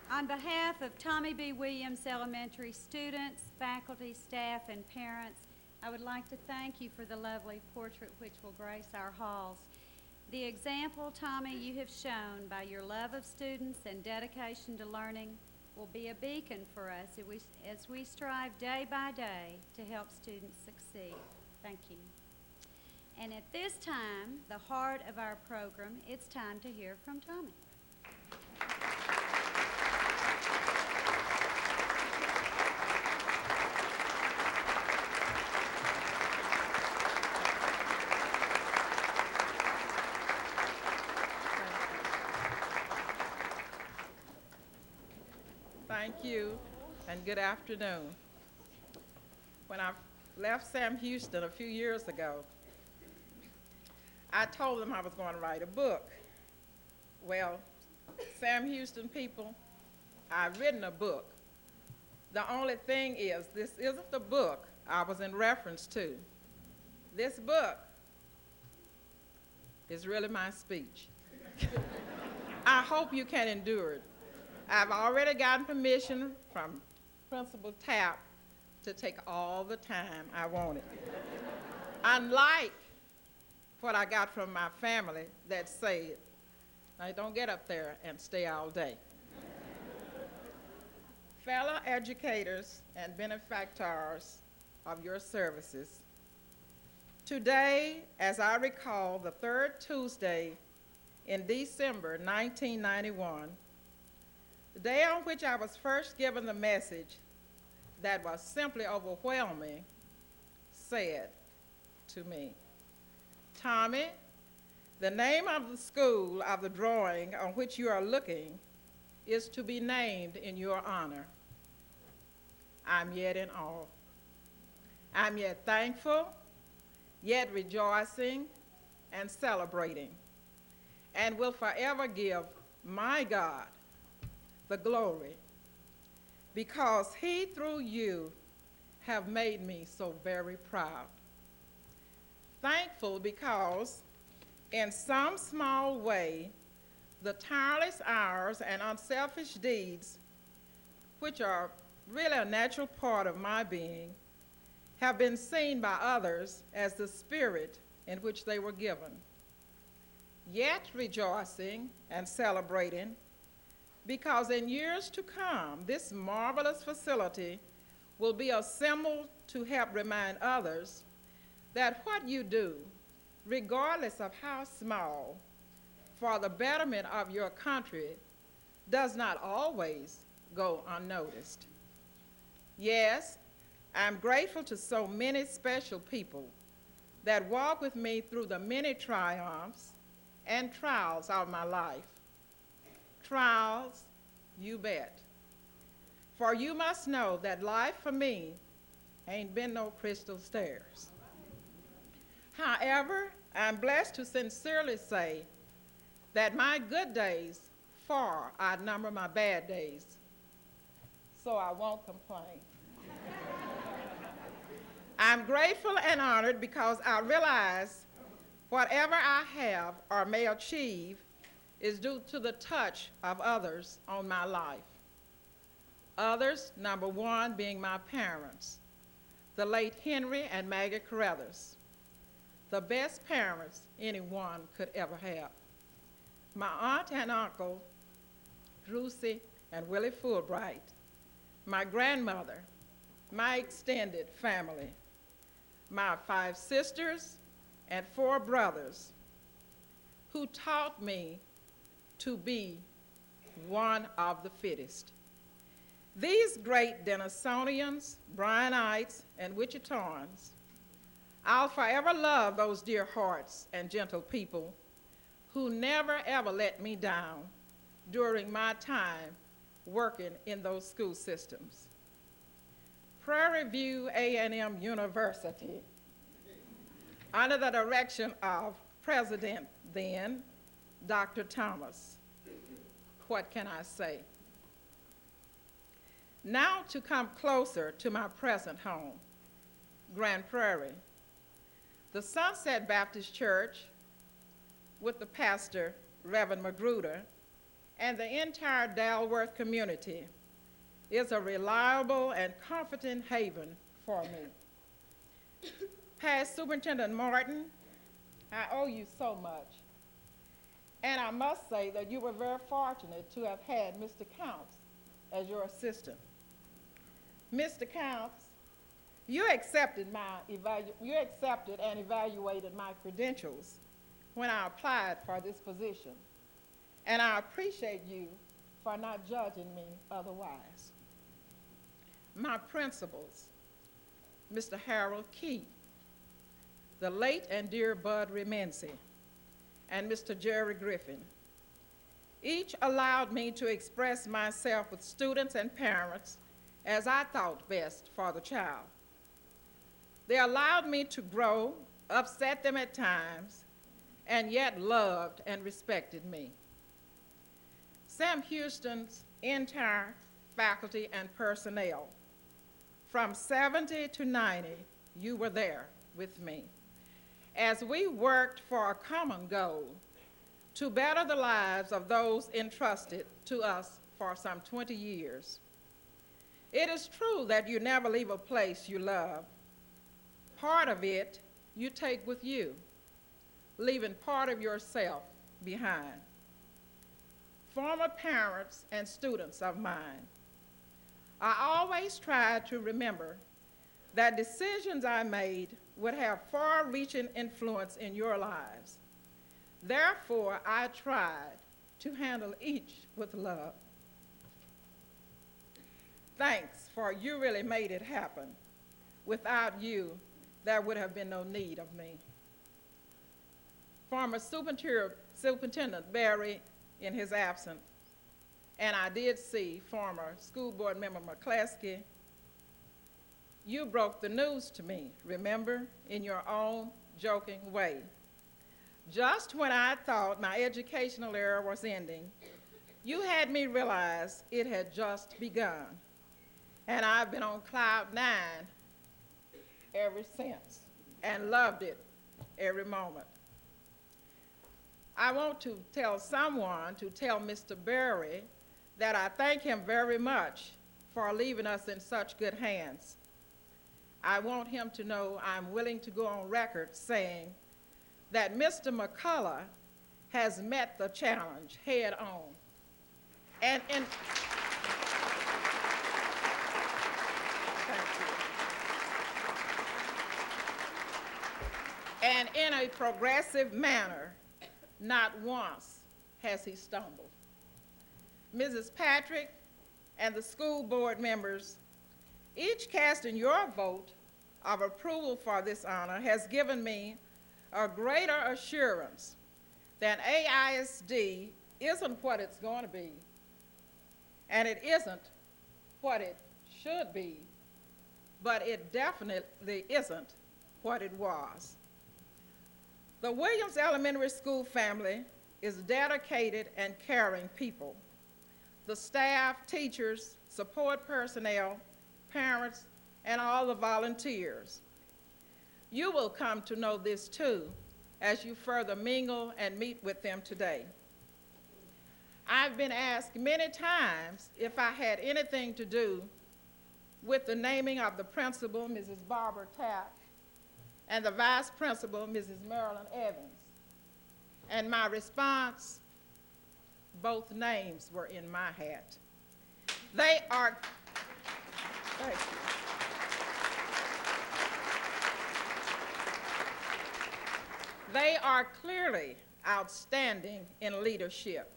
On behalf of Tommy B. Williams Elementary students, faculty, staff, and parents, I would like to thank you for the lovely portrait which will grace our halls. The example, Tommy, you have shown by your love of students and dedication to learning will be a beacon for us as we strive day by day to help students succeed. Thank you. And at this time, the heart of our program, it's time to hear from Tommy. Thank you, and good afternoon. When I left Sam Houston a few years ago, I told them I was going to write a book. Well, Sam Houston people, I've written a book. The only thing is, this isn't the book I was in reference to. This book is really my speech. I hope you can endure it. I've already gotten permission from Principal Tapp to take all the time I wanted. Unlike what I got from my family that said, "Now don't get up there and stay all day." Fellow educators and benefactors of your services, today, as I recall, the third Tuesday in December 1991, the day on which I was first given the message that was simply overwhelming, said to me, "Tommy, the name of the school of the drawing on which you are looking is to be named in your honor." I'm yet in awe. I'm yet thankful yet rejoicing and celebrating, and will forever give my God the glory, because he, through you, have made me so very proud. Thankful because, in some small way, the tireless hours and unselfish deeds, which are really a natural part of my being, have been seen by others as the spirit in which they were given. Yet rejoicing and celebrating, because in years to come, this marvelous facility will be assembled to help remind others that what you do, regardless of how small, for the betterment of your country, does not always go unnoticed. Yes, I'm grateful to so many special people that walk with me through the many triumphs and trials of my life. Trials, you bet. For you must know that life for me ain't been no crystal stairs. However, I'm blessed to sincerely say that my good days far outnumber my bad days, so I won't complain. I'm grateful and honored because I realize whatever I have or may achieve is due to the touch of others on my life. Others, number one, being my parents, the late Henry and Maggie Carruthers, the best parents anyone could ever have. My aunt and uncle, Drusy and Willie Fulbright, my grandmother, my extended family, my 5 sisters and 4 brothers, who taught me to be one of the fittest. These great Denisonians, Bryanites, and Wichitans, I'll forever love those dear hearts and gentle people who never ever let me down during my time working in those school systems. Prairie View A&M University, under the direction of President then, Dr. Thomas. What can I say? Now to come closer to my present home, Grand Prairie. The Sunset Baptist Church, with the pastor, Reverend Magruder, and the entire Dalworth community, is a reliable and comforting haven for me. Past Superintendent Martin, I owe you so much. And I must say that you were very fortunate to have had Mr. Counts as your assistant. Mr. Counts, you accepted and evaluated my credentials when I applied for this position, and I appreciate you for not judging me otherwise. My principals, Mr. Harold Key, the late and dear Bud Remensi, and Mr. Jerry Griffin, each allowed me to express myself with students and parents as I thought best for the child. They allowed me to grow, upset them at times, and yet loved and respected me. Sam Houston's entire faculty and personnel, from 70 to 90, you were there with me, as we worked for a common goal to better the lives of those entrusted to us for some 20 years. It is true that you never leave a place you love. Part of it you take with you, leaving part of yourself behind. Former parents and students of mine, I always tried to remember that decisions I made would have far-reaching influence in your lives. Therefore, I tried to handle each with love. Thanks, for you really made it happen. Without you, there would have been no need of me. Former Superintendent Barry in his absence, and I did see former school board member McCleskey. You broke the news to me, remember, in your own joking way. Just when I thought my educational era was ending, you had me realize it had just begun. And I've been on cloud 9 ever since and loved it every moment. I want to tell someone to tell Mr. Berry that I thank him very much for leaving us in such good hands. I want him to know I'm willing to go on record saying that Mr. McCullough has met the challenge head on. And in, thank you. And in a progressive manner, not once has he stumbled. Mrs. Patrick and the school board members, each casting your vote of approval for this honor, has given me a greater assurance that AISD isn't what it's going to be, and it isn't what it should be, but it definitely isn't what it was. The Williams Elementary School family is dedicated and caring people. The staff, teachers, support personnel, parents, and all the volunteers. You will come to know this too as you further mingle and meet with them today. I've been asked many times if I had anything to do with the naming of the principal, Mrs. Barbara Tapp, and the vice principal, Mrs. Marilyn Evans. And my response, both names were in my hat. They are, thank you. They are clearly outstanding in leadership.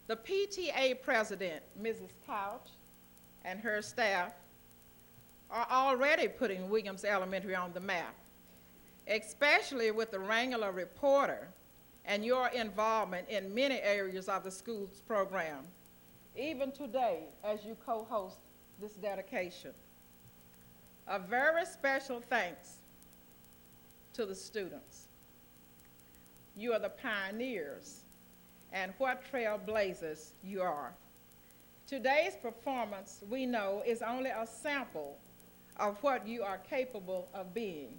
The PTA president, Mrs. Couch, and her staff are already putting Williams Elementary on the map, especially with the Wrangler Reporter and your involvement in many areas of the school's program, even today as you co-host this dedication. A very special thanks to the students. You are the pioneers, and what trailblazers you are. Today's performance, we know, is only a sample of what you are capable of being.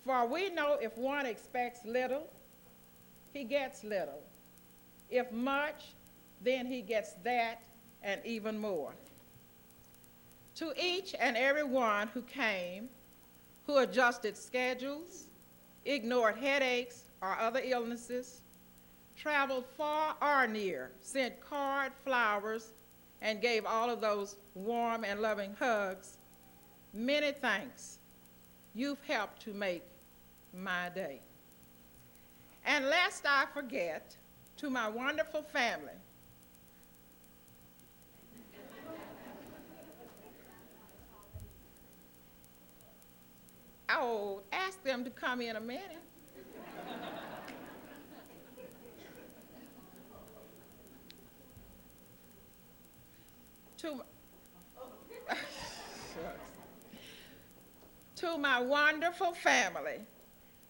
For we know if one expects little, he gets little. If much, then he gets that and even more. To each and every one who came, who adjusted schedules, ignored headaches or other illnesses, traveled far or near, sent card, flowers, and gave all of those warm and loving hugs, many thanks. You've helped to make my day. And lest I forget, to my wonderful family, oh, ask them to come in a minute. To my wonderful family,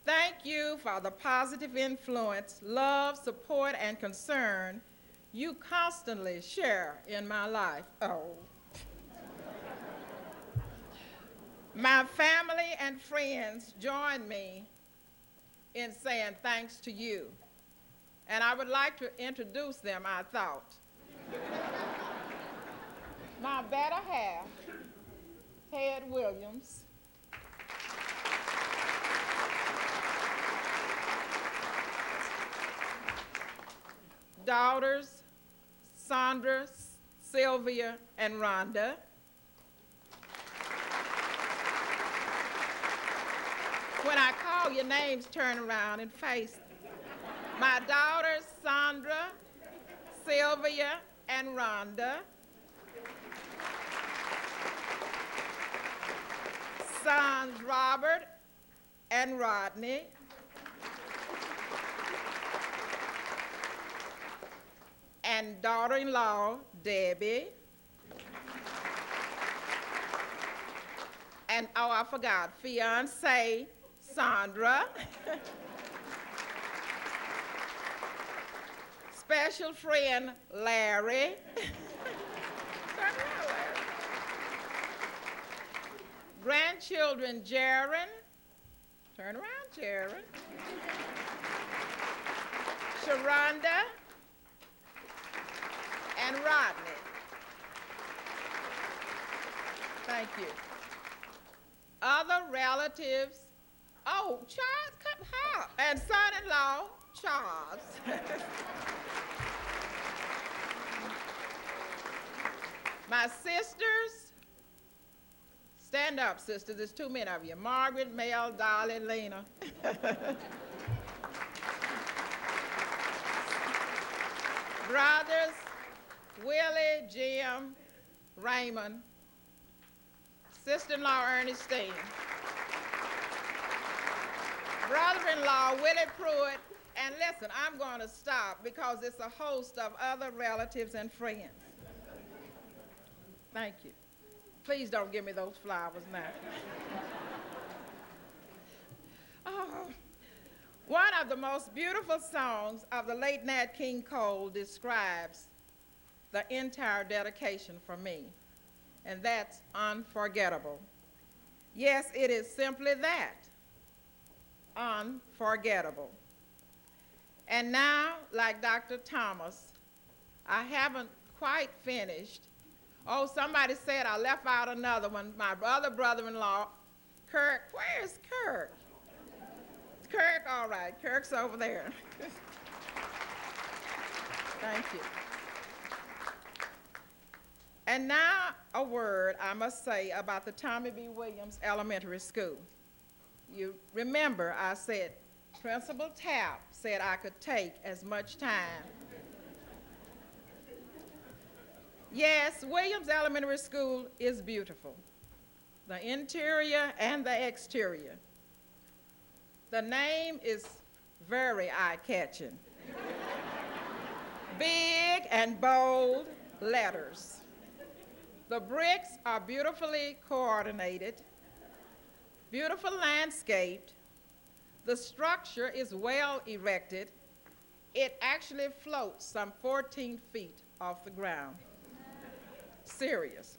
thank you for the positive influence, love, support, and concern you constantly share in my life. Oh. My family and friends join me in saying thanks to you. And I would like to introduce them, I thought. My better half, Ted Williams. Daughters, Sandra, Sylvia, and Rhonda. When I call your names, turn around and face my daughters, Sandra, Sylvia, and Rhonda. Sons, Robert and Rodney. And daughter-in-law, Debbie. And, oh, I forgot, fiance, Sandra, special friend Larry, turn around, Larry. Grandchildren Jaron, turn around, Jaron, Sharonda, and Rodney. Thank you. Other relatives, oh, Charles, how? And son-in-law, Charles. My sisters, stand up, sisters, there's too many of you. Margaret, Mel, Dolly, Lena. Brothers, Willie, Jim, Raymond, sister-in-law Ernestine, brother-in-law Willie Pruitt, and listen, I'm going to stop because it's a host of other relatives and friends. Thank you. Please don't give me those flowers now. Oh, one of the most beautiful songs of the late Nat King Cole describes the entire dedication for me, and that's unforgettable. Yes, it is simply that, unforgettable. And now, like Dr. Thomas, I haven't quite finished. Oh, somebody said I left out another one. My other brother-in-law, Kirk. Where's Kirk? Kirk, all right. Kirk's over there. Thank you. And now a word I must say about the Tommy B. Williams Elementary School. You remember I said Principal Tapp said I could take as much time. Yes, Williams Elementary School is beautiful, the interior and the exterior. The name is very eye-catching. Big and bold letters. The bricks are beautifully coordinated, beautiful landscaped. The structure is well erected. It actually floats some 14 feet off the ground. Serious.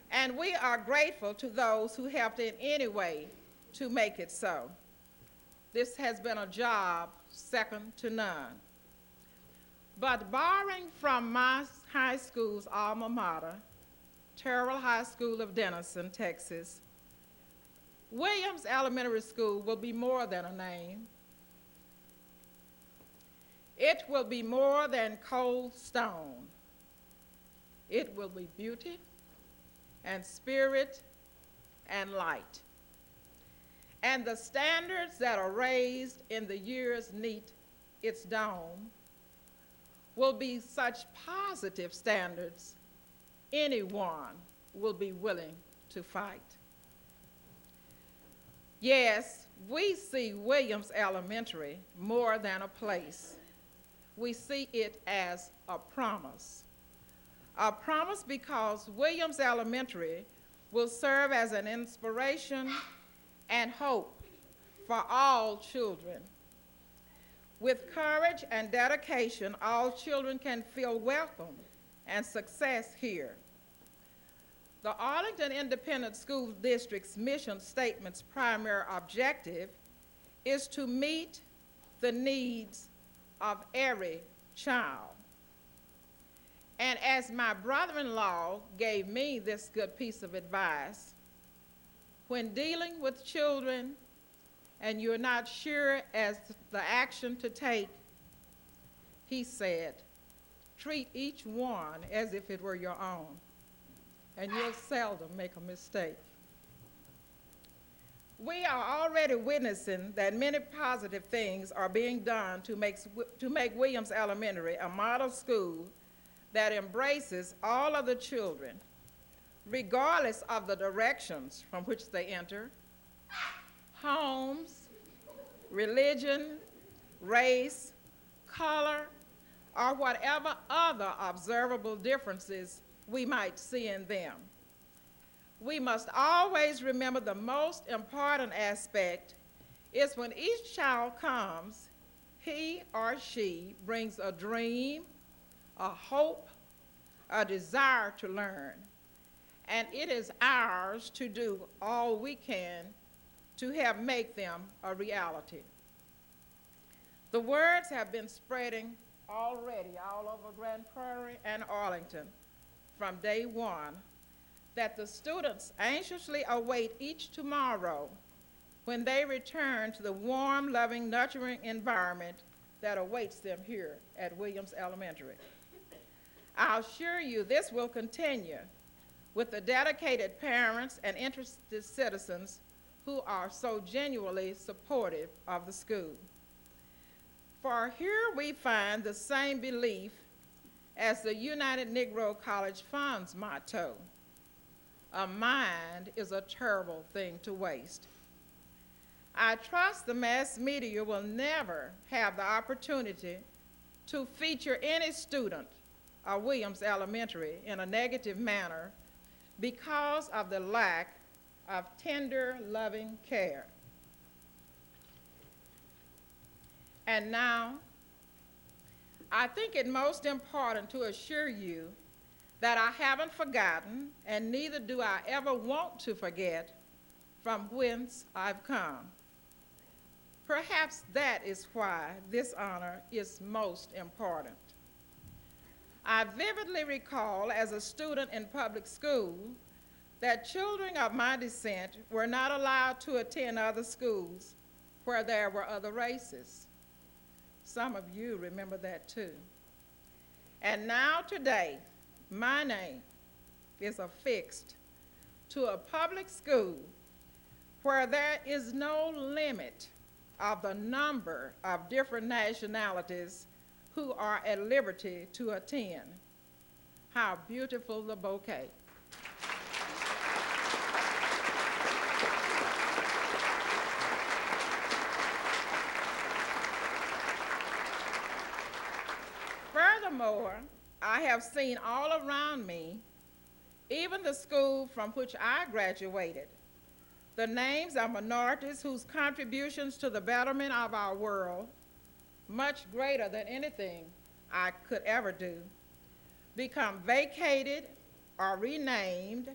And we are grateful to those who helped in any way to make it so. This has been a job second to none. But borrowing from my high school's alma mater, Terrell High School of Denison, Texas, Williams Elementary School will be more than a name. It will be more than cold stone. It will be beauty and spirit and light. And the standards that are raised in the years neath its dome will be such positive standards anyone will be willing to fight. Yes, we see Williams Elementary more than a place. We see it as a promise. A promise because Williams Elementary will serve as an inspiration and hope for all children. With courage and dedication, all children can feel welcome and success here. The Arlington Independent School District's mission statement's primary objective is to meet the needs of every child. And as my brother-in-law gave me this good piece of advice, when dealing with children and you're not sure as the action to take, he said, treat each one as if it were your own, and you'll seldom make a mistake. We are already witnessing that many positive things are being done to make Williams Elementary a model school that embraces all of the children, regardless of the directions from which they enter, homes, religion, race, color, or whatever other observable differences we might see in them. We must always remember the most important aspect is when each child comes, he or she brings a dream, a hope, a desire to learn, and it is ours to do all we can to help make them a reality. The words have been spreading already all over Grand Prairie and Arlington from day one that the students anxiously await each tomorrow when they return to the warm, loving, nurturing environment that awaits them here at Williams Elementary. I assure you this will continue with the dedicated parents and interested citizens who are so genuinely supportive of the school. For here we find the same belief as the United Negro College Fund's motto: a mind is a terrible thing to waste. I trust the mass media will never have the opportunity to feature any student of Williams Elementary in a negative manner because of the lack of tender, loving care. And now, I think it most important to assure you that I haven't forgotten, and neither do I ever want to forget, from whence I've come. Perhaps that is why this honor is most important. I vividly recall as a student in public school that children of my descent were not allowed to attend other schools where there were other races. Some of you remember that too. And now today, my name is affixed to a public school where there is no limit of the number of different nationalities who are at liberty to attend. How beautiful the bouquet. Furthermore, I have seen all around me, even the school from which I graduated, the names of minorities whose contributions to the betterment of our world, much greater than anything I could ever do, become vacated or renamed,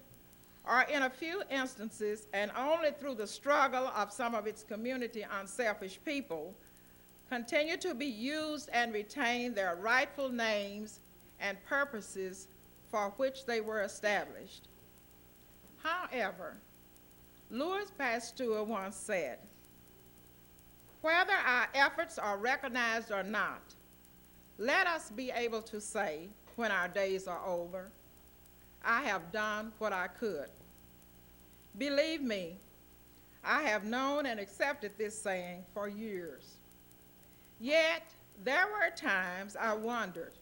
or in a few instances, and only through the struggle of some of its community unselfish people, continue to be used and retain their rightful names and purposes for which they were established. However, Louis Pasteur once said, "Whether our efforts are recognized or not, let us be able to say when our days are over, I have done what I could." Believe me, I have known and accepted this saying for years. Yet, there were times I wondered,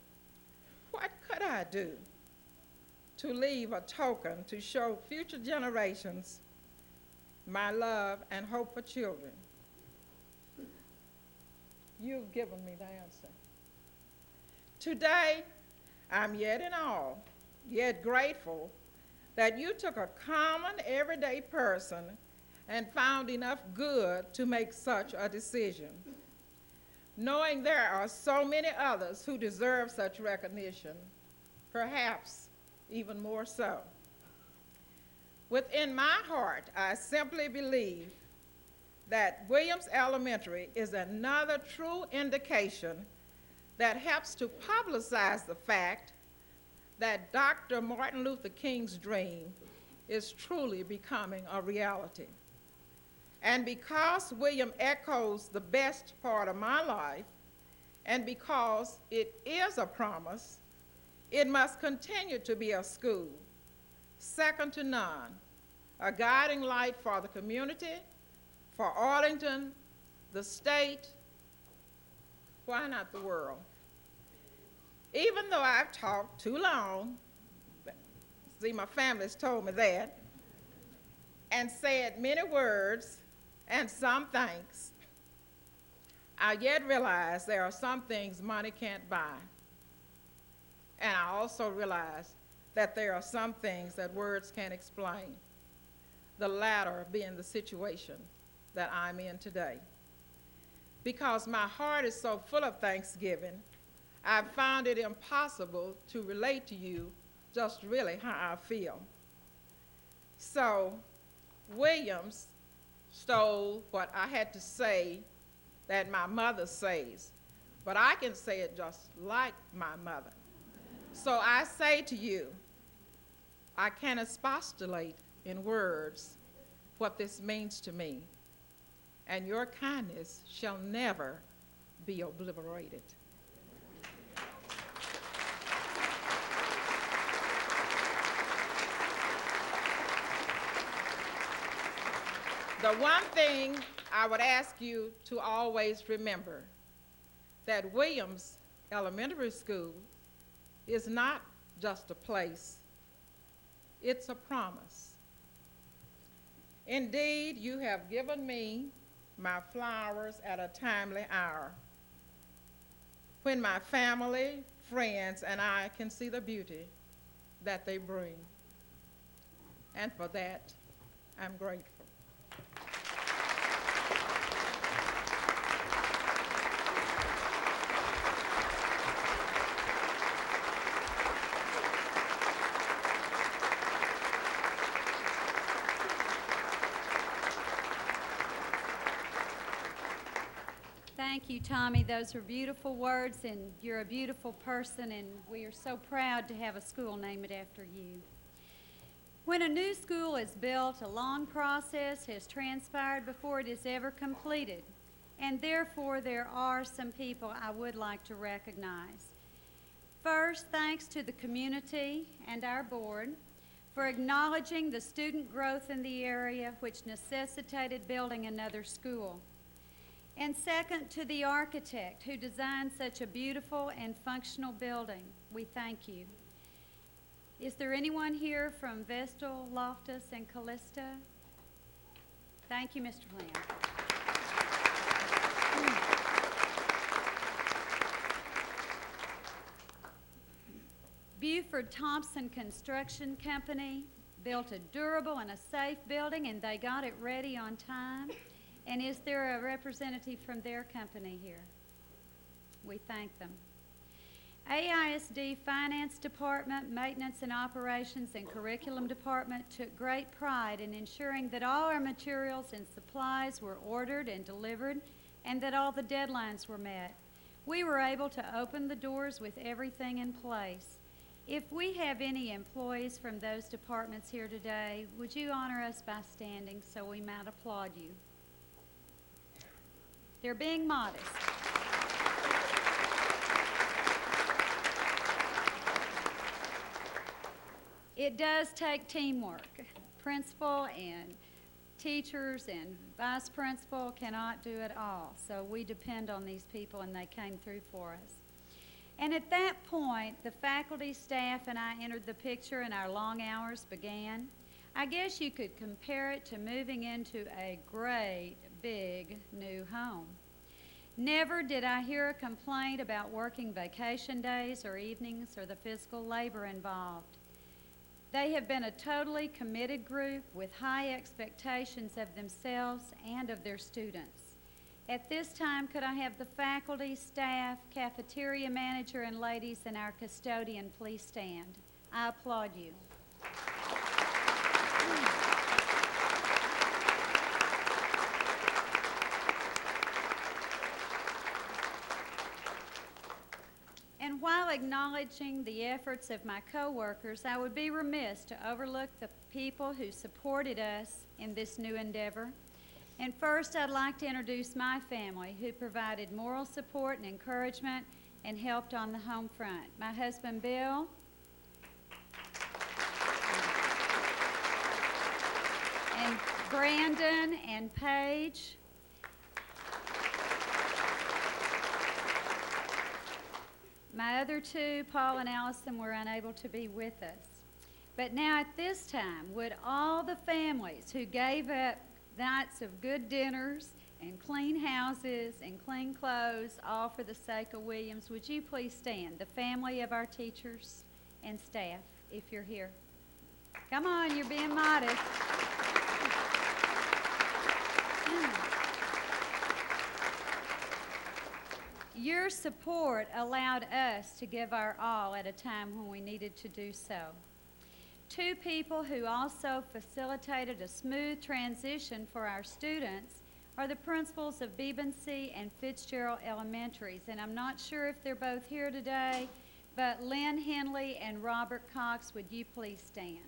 what could I do to leave a token to show future generations my love and hope for children? You've given me the answer. Today, I'm yet in awe, yet grateful that you took a common, everyday person and found enough good to make such a decision, knowing there are so many others who deserve such recognition, perhaps even more so. Within my heart, I simply believe that Williams Elementary is another true indication that helps to publicize the fact that Dr. Martin Luther King's dream is truly becoming a reality. And because William echoes the best part of my life, and because it is a promise, it must continue to be a school, second to none, a guiding light for the community, for Arlington, the state, why not the world? Even though I've talked too long, see, my family's told me that, and said many words and some thanks, I yet realize there are some things money can't buy. And I also realize that there are some things that words can't explain, the latter being the situation that I'm in today. Because my heart is so full of thanksgiving, I've found it impossible to relate to you just really how I feel. So, Williams stole what I had to say that my mother says, but I can say it just like my mother. So I say to you, I can expostulate in words what this means to me, and your kindness shall never be obliterated. The one thing I would ask you to always remember, that Williams Elementary School is not just a place, it's a promise. Indeed, you have given me my flowers at a timely hour, when my family, friends, and I can see the beauty that they bring. And for that, I'm grateful. Thank you, Tommy. Those are beautiful words, and you're a beautiful person, and we are so proud to have a school named after you. When a new school is built, a long process has transpired before it is ever completed, and therefore there are some people I would like to recognize. First, thanks to the community and our board for acknowledging the student growth in the area which necessitated building another school. And second, to the architect who designed such a beautiful and functional building. We thank you. Is there anyone here from Vestal, Loftus, and Callista? Thank you, Mr. Lamb. Buford Thompson Construction Company built a durable and a safe building, and they got it ready on time. And is there a representative from their company here? We thank them. AISD Finance Department, Maintenance and Operations, and Curriculum Department took great pride in ensuring that all our materials and supplies were ordered and delivered, and that all the deadlines were met. We were able to open the doors with everything in place. If we have any employees from those departments here today, would you honor us by standing so we might applaud you? They're being modest. It does take teamwork. Principal and teachers and vice principal cannot do it all. So we depend on these people, and they came through for us. And at that point, the faculty, staff, and I entered the picture, and our long hours began. I guess you could compare it to moving into a great big new home. Never did I hear a complaint about working vacation days or evenings or the physical labor involved. They have been a totally committed group with high expectations of themselves and of their students. At this time, could I have the faculty, staff, cafeteria manager, and ladies, and our custodian please stand? I applaud you. And while acknowledging the efforts of my co-workers, I would be remiss to overlook the people who supported us in this new endeavor. And first, I'd like to introduce my family, who provided moral support and encouragement and helped on the home front. My husband, Bill, and Brandon and Paige, my other two, Paul and Allison, were unable to be with us. But now at this time, would all the families who gave up nights of good dinners and clean houses and clean clothes, all for the sake of Williams, would you please stand? The family of our teachers and staff, if you're here. Come on, you're being modest. Your support allowed us to give our all at a time when we needed to do so. Two people who also facilitated a smooth transition for our students are the principals of Bebency and Fitzgerald Elementaries, and I'm not sure if they're both here today, but Lynn Henley and Robert Cox, would you please stand?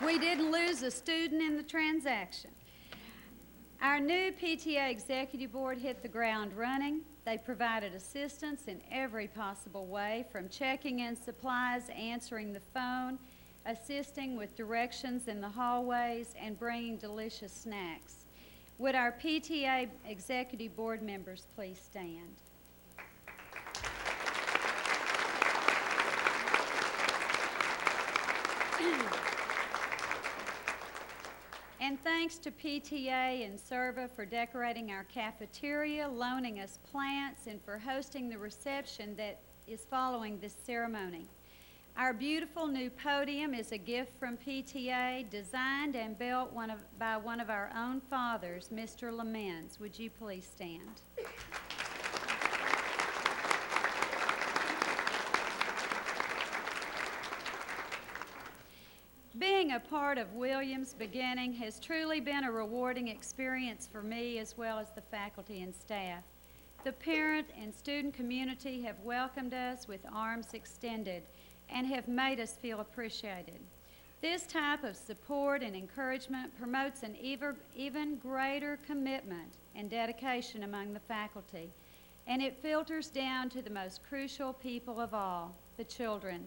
We didn't lose a student in the transaction. Our new PTA Executive Board hit the ground running. They provided assistance in every possible way, from checking in supplies, answering the phone, assisting with directions in the hallways, and bringing delicious snacks. Would our PTA Executive Board members please stand? And thanks to PTA and SERVA for decorating our cafeteria, loaning us plants, and for hosting the reception that is following this ceremony. Our beautiful new podium is a gift from PTA, designed and built by one of our own fathers, Mr. Lamens. Would you please stand? Being a part of Williams' beginning has truly been a rewarding experience for me as well as the faculty and staff. The parent and student community have welcomed us with arms extended and have made us feel appreciated. This type of support and encouragement promotes an even greater commitment and dedication among the faculty, and it filters down to the most crucial people of all, the children.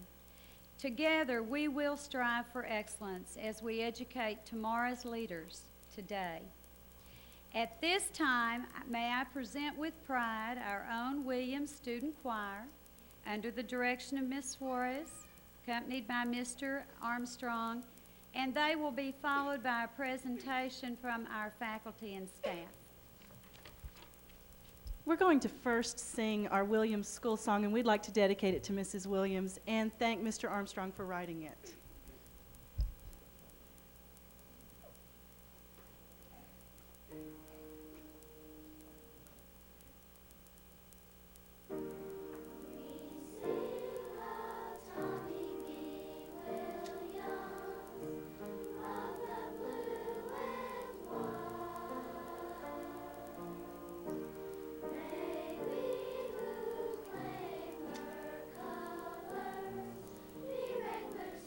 Together, we will strive for excellence as we educate tomorrow's leaders today. At this time, may I present with pride our own Williams Student Choir under the direction of Ms. Suarez, accompanied by Mr. Armstrong, and they will be followed by a presentation from our faculty and staff. We're going to first sing our Williams school song, and we'd like to dedicate it to Mrs. Williams and thank Mr. Armstrong for writing it.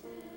To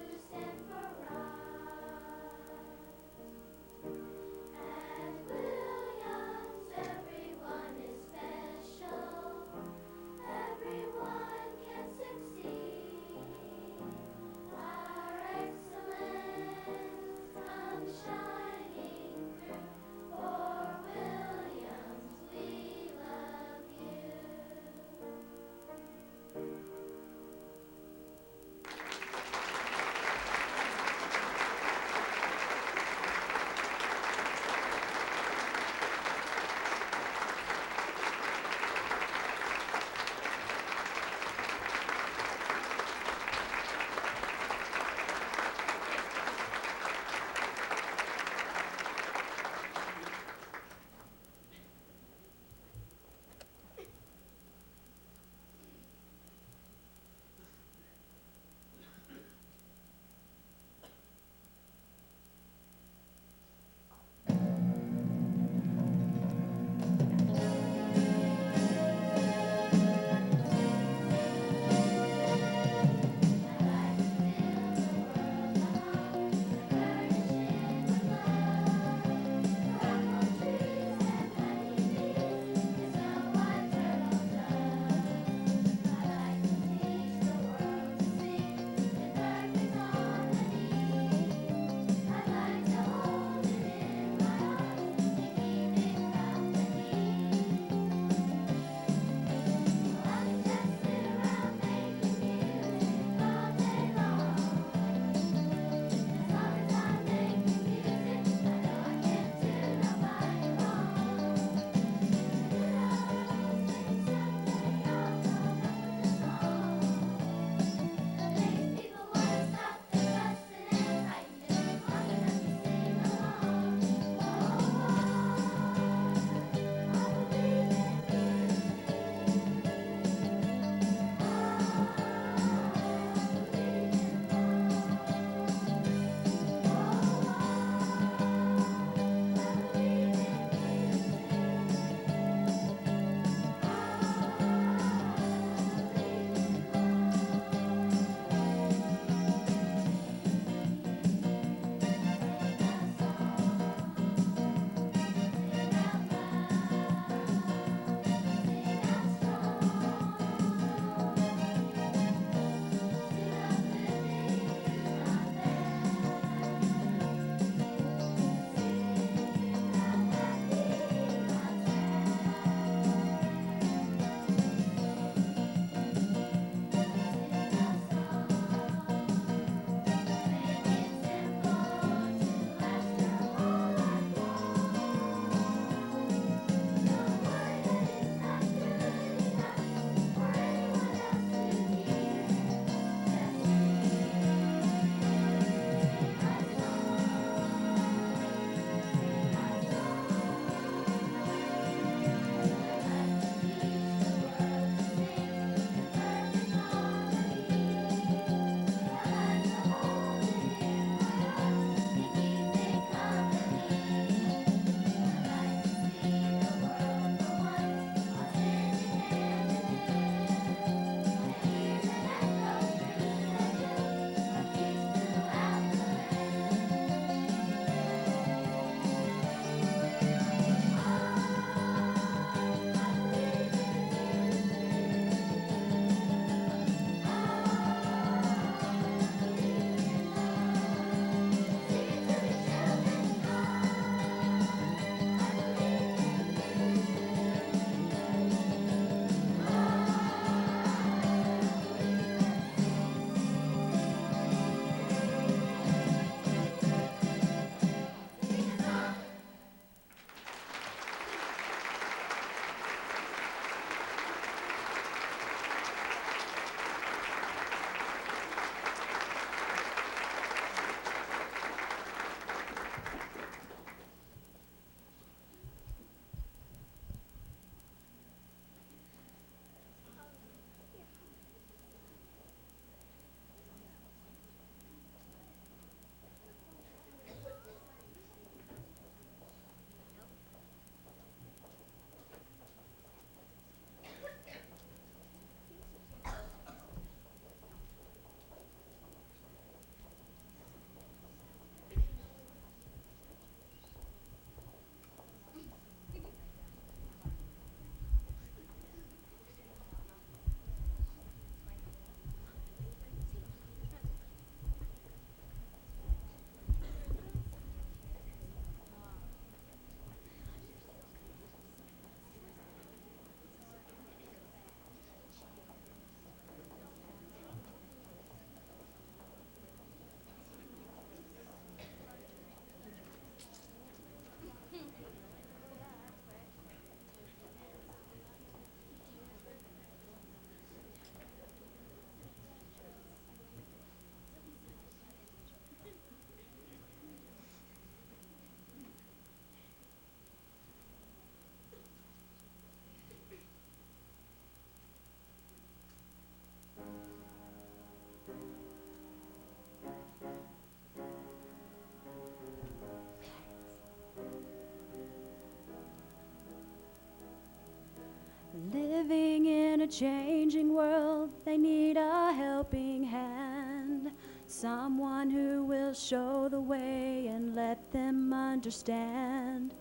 changing world, they need a helping hand. Someone who will show the way and let them understand.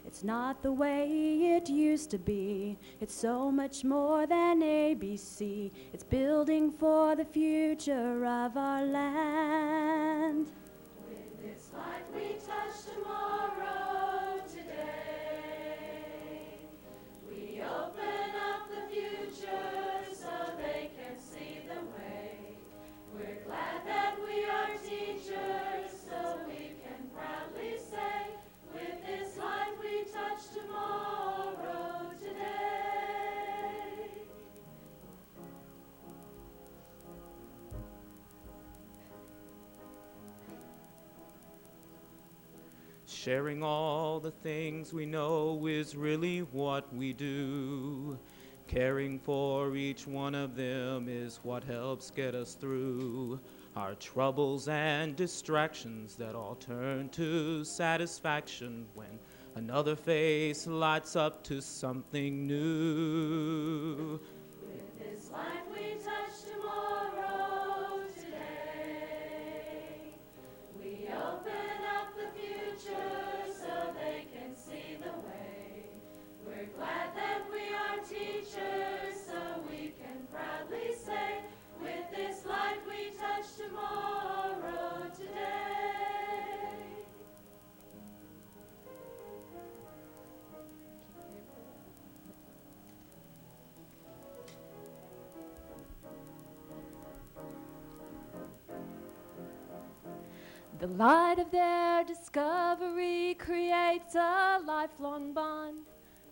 It's not the way it used to be. It's so much more than ABC. It's building for the future of our land. With this light we touch tomorrow today. We open up the future so they can see the way. We're glad that we are teachers, so we can proudly say, with this light we touch tomorrow today. Sharing all the things we know is really what we do. Caring for each one of them is what helps get us through our troubles and distractions that all turn to satisfaction when another face lights up to something new. With this light we touch tomorrow today. We open up the future so they can see the way. We're glad that we are teachers, so we can proudly say, with this light we touch tomorrow today. The light of their discovery creates a lifelong bond.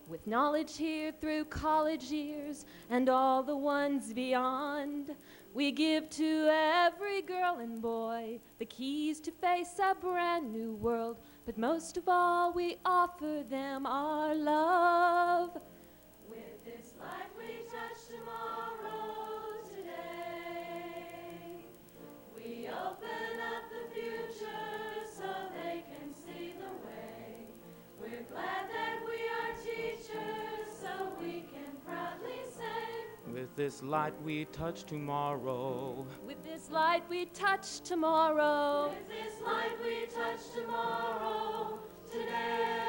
With knowledge here through college years and all the ones beyond, we give to every girl and boy the keys to face a brand new world. But most of all, we offer them our love. With this light we touch tomorrow today. We open up the future so they can see the way. We're glad that we are teachers, so we can proudly say, With this light we touch tomorrow. with this light we touch tomorrow. With this light we touch tomorrow today.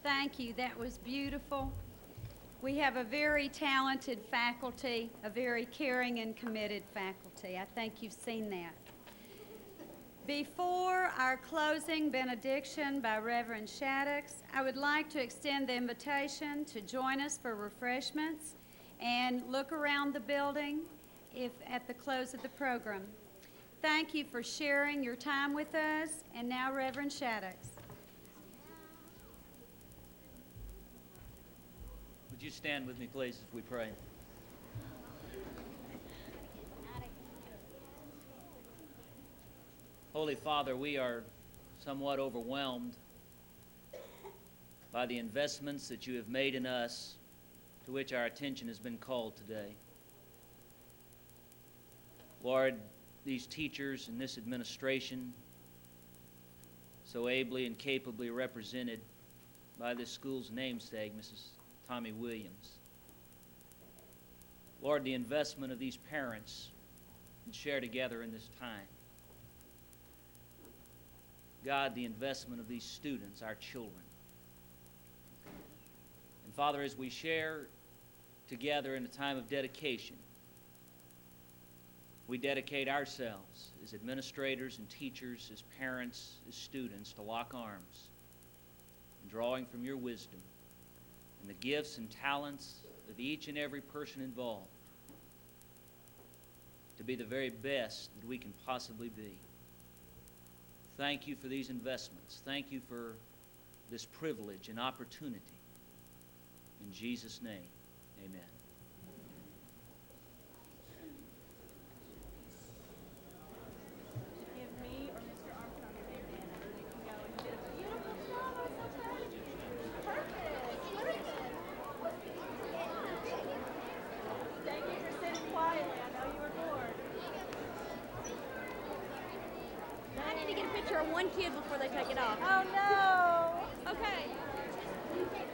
Thank you. That was beautiful. We have a very talented faculty, a very caring and committed faculty. I think you've seen that. Before our closing benediction by Reverend Shaddix, I would like to extend the invitation to join us for refreshments and look around the building if at the close of the program. Thank you for sharing your time with us. And now, Reverend Shaddix. Would you stand with me, please, as we pray? Holy Father, we are somewhat overwhelmed by the investments that you have made in us, to which our attention has been called today. Lord, these teachers and this administration, so ably and capably represented by this school's namesake, Mrs. Tommy Williams. Lord, the investment of these parents and share together in this time. God, the investment of these students, our children. And Father, as we share together in a time of dedication, we dedicate ourselves as administrators and teachers, as parents, as students, to lock arms, and drawing from your wisdom and the gifts and talents of each and every person involved to be the very best that we can possibly be. Thank you for these investments. Thank you for this privilege and opportunity. In Jesus' name, amen. Give me or Mr. Armstrong your big hand, and you can go and you did a beautiful job. I'm so proud of you. Perfect. Thank you for sitting quietly. I know you were bored. I need to get a picture of one kid before they take it off. Oh no. Okay.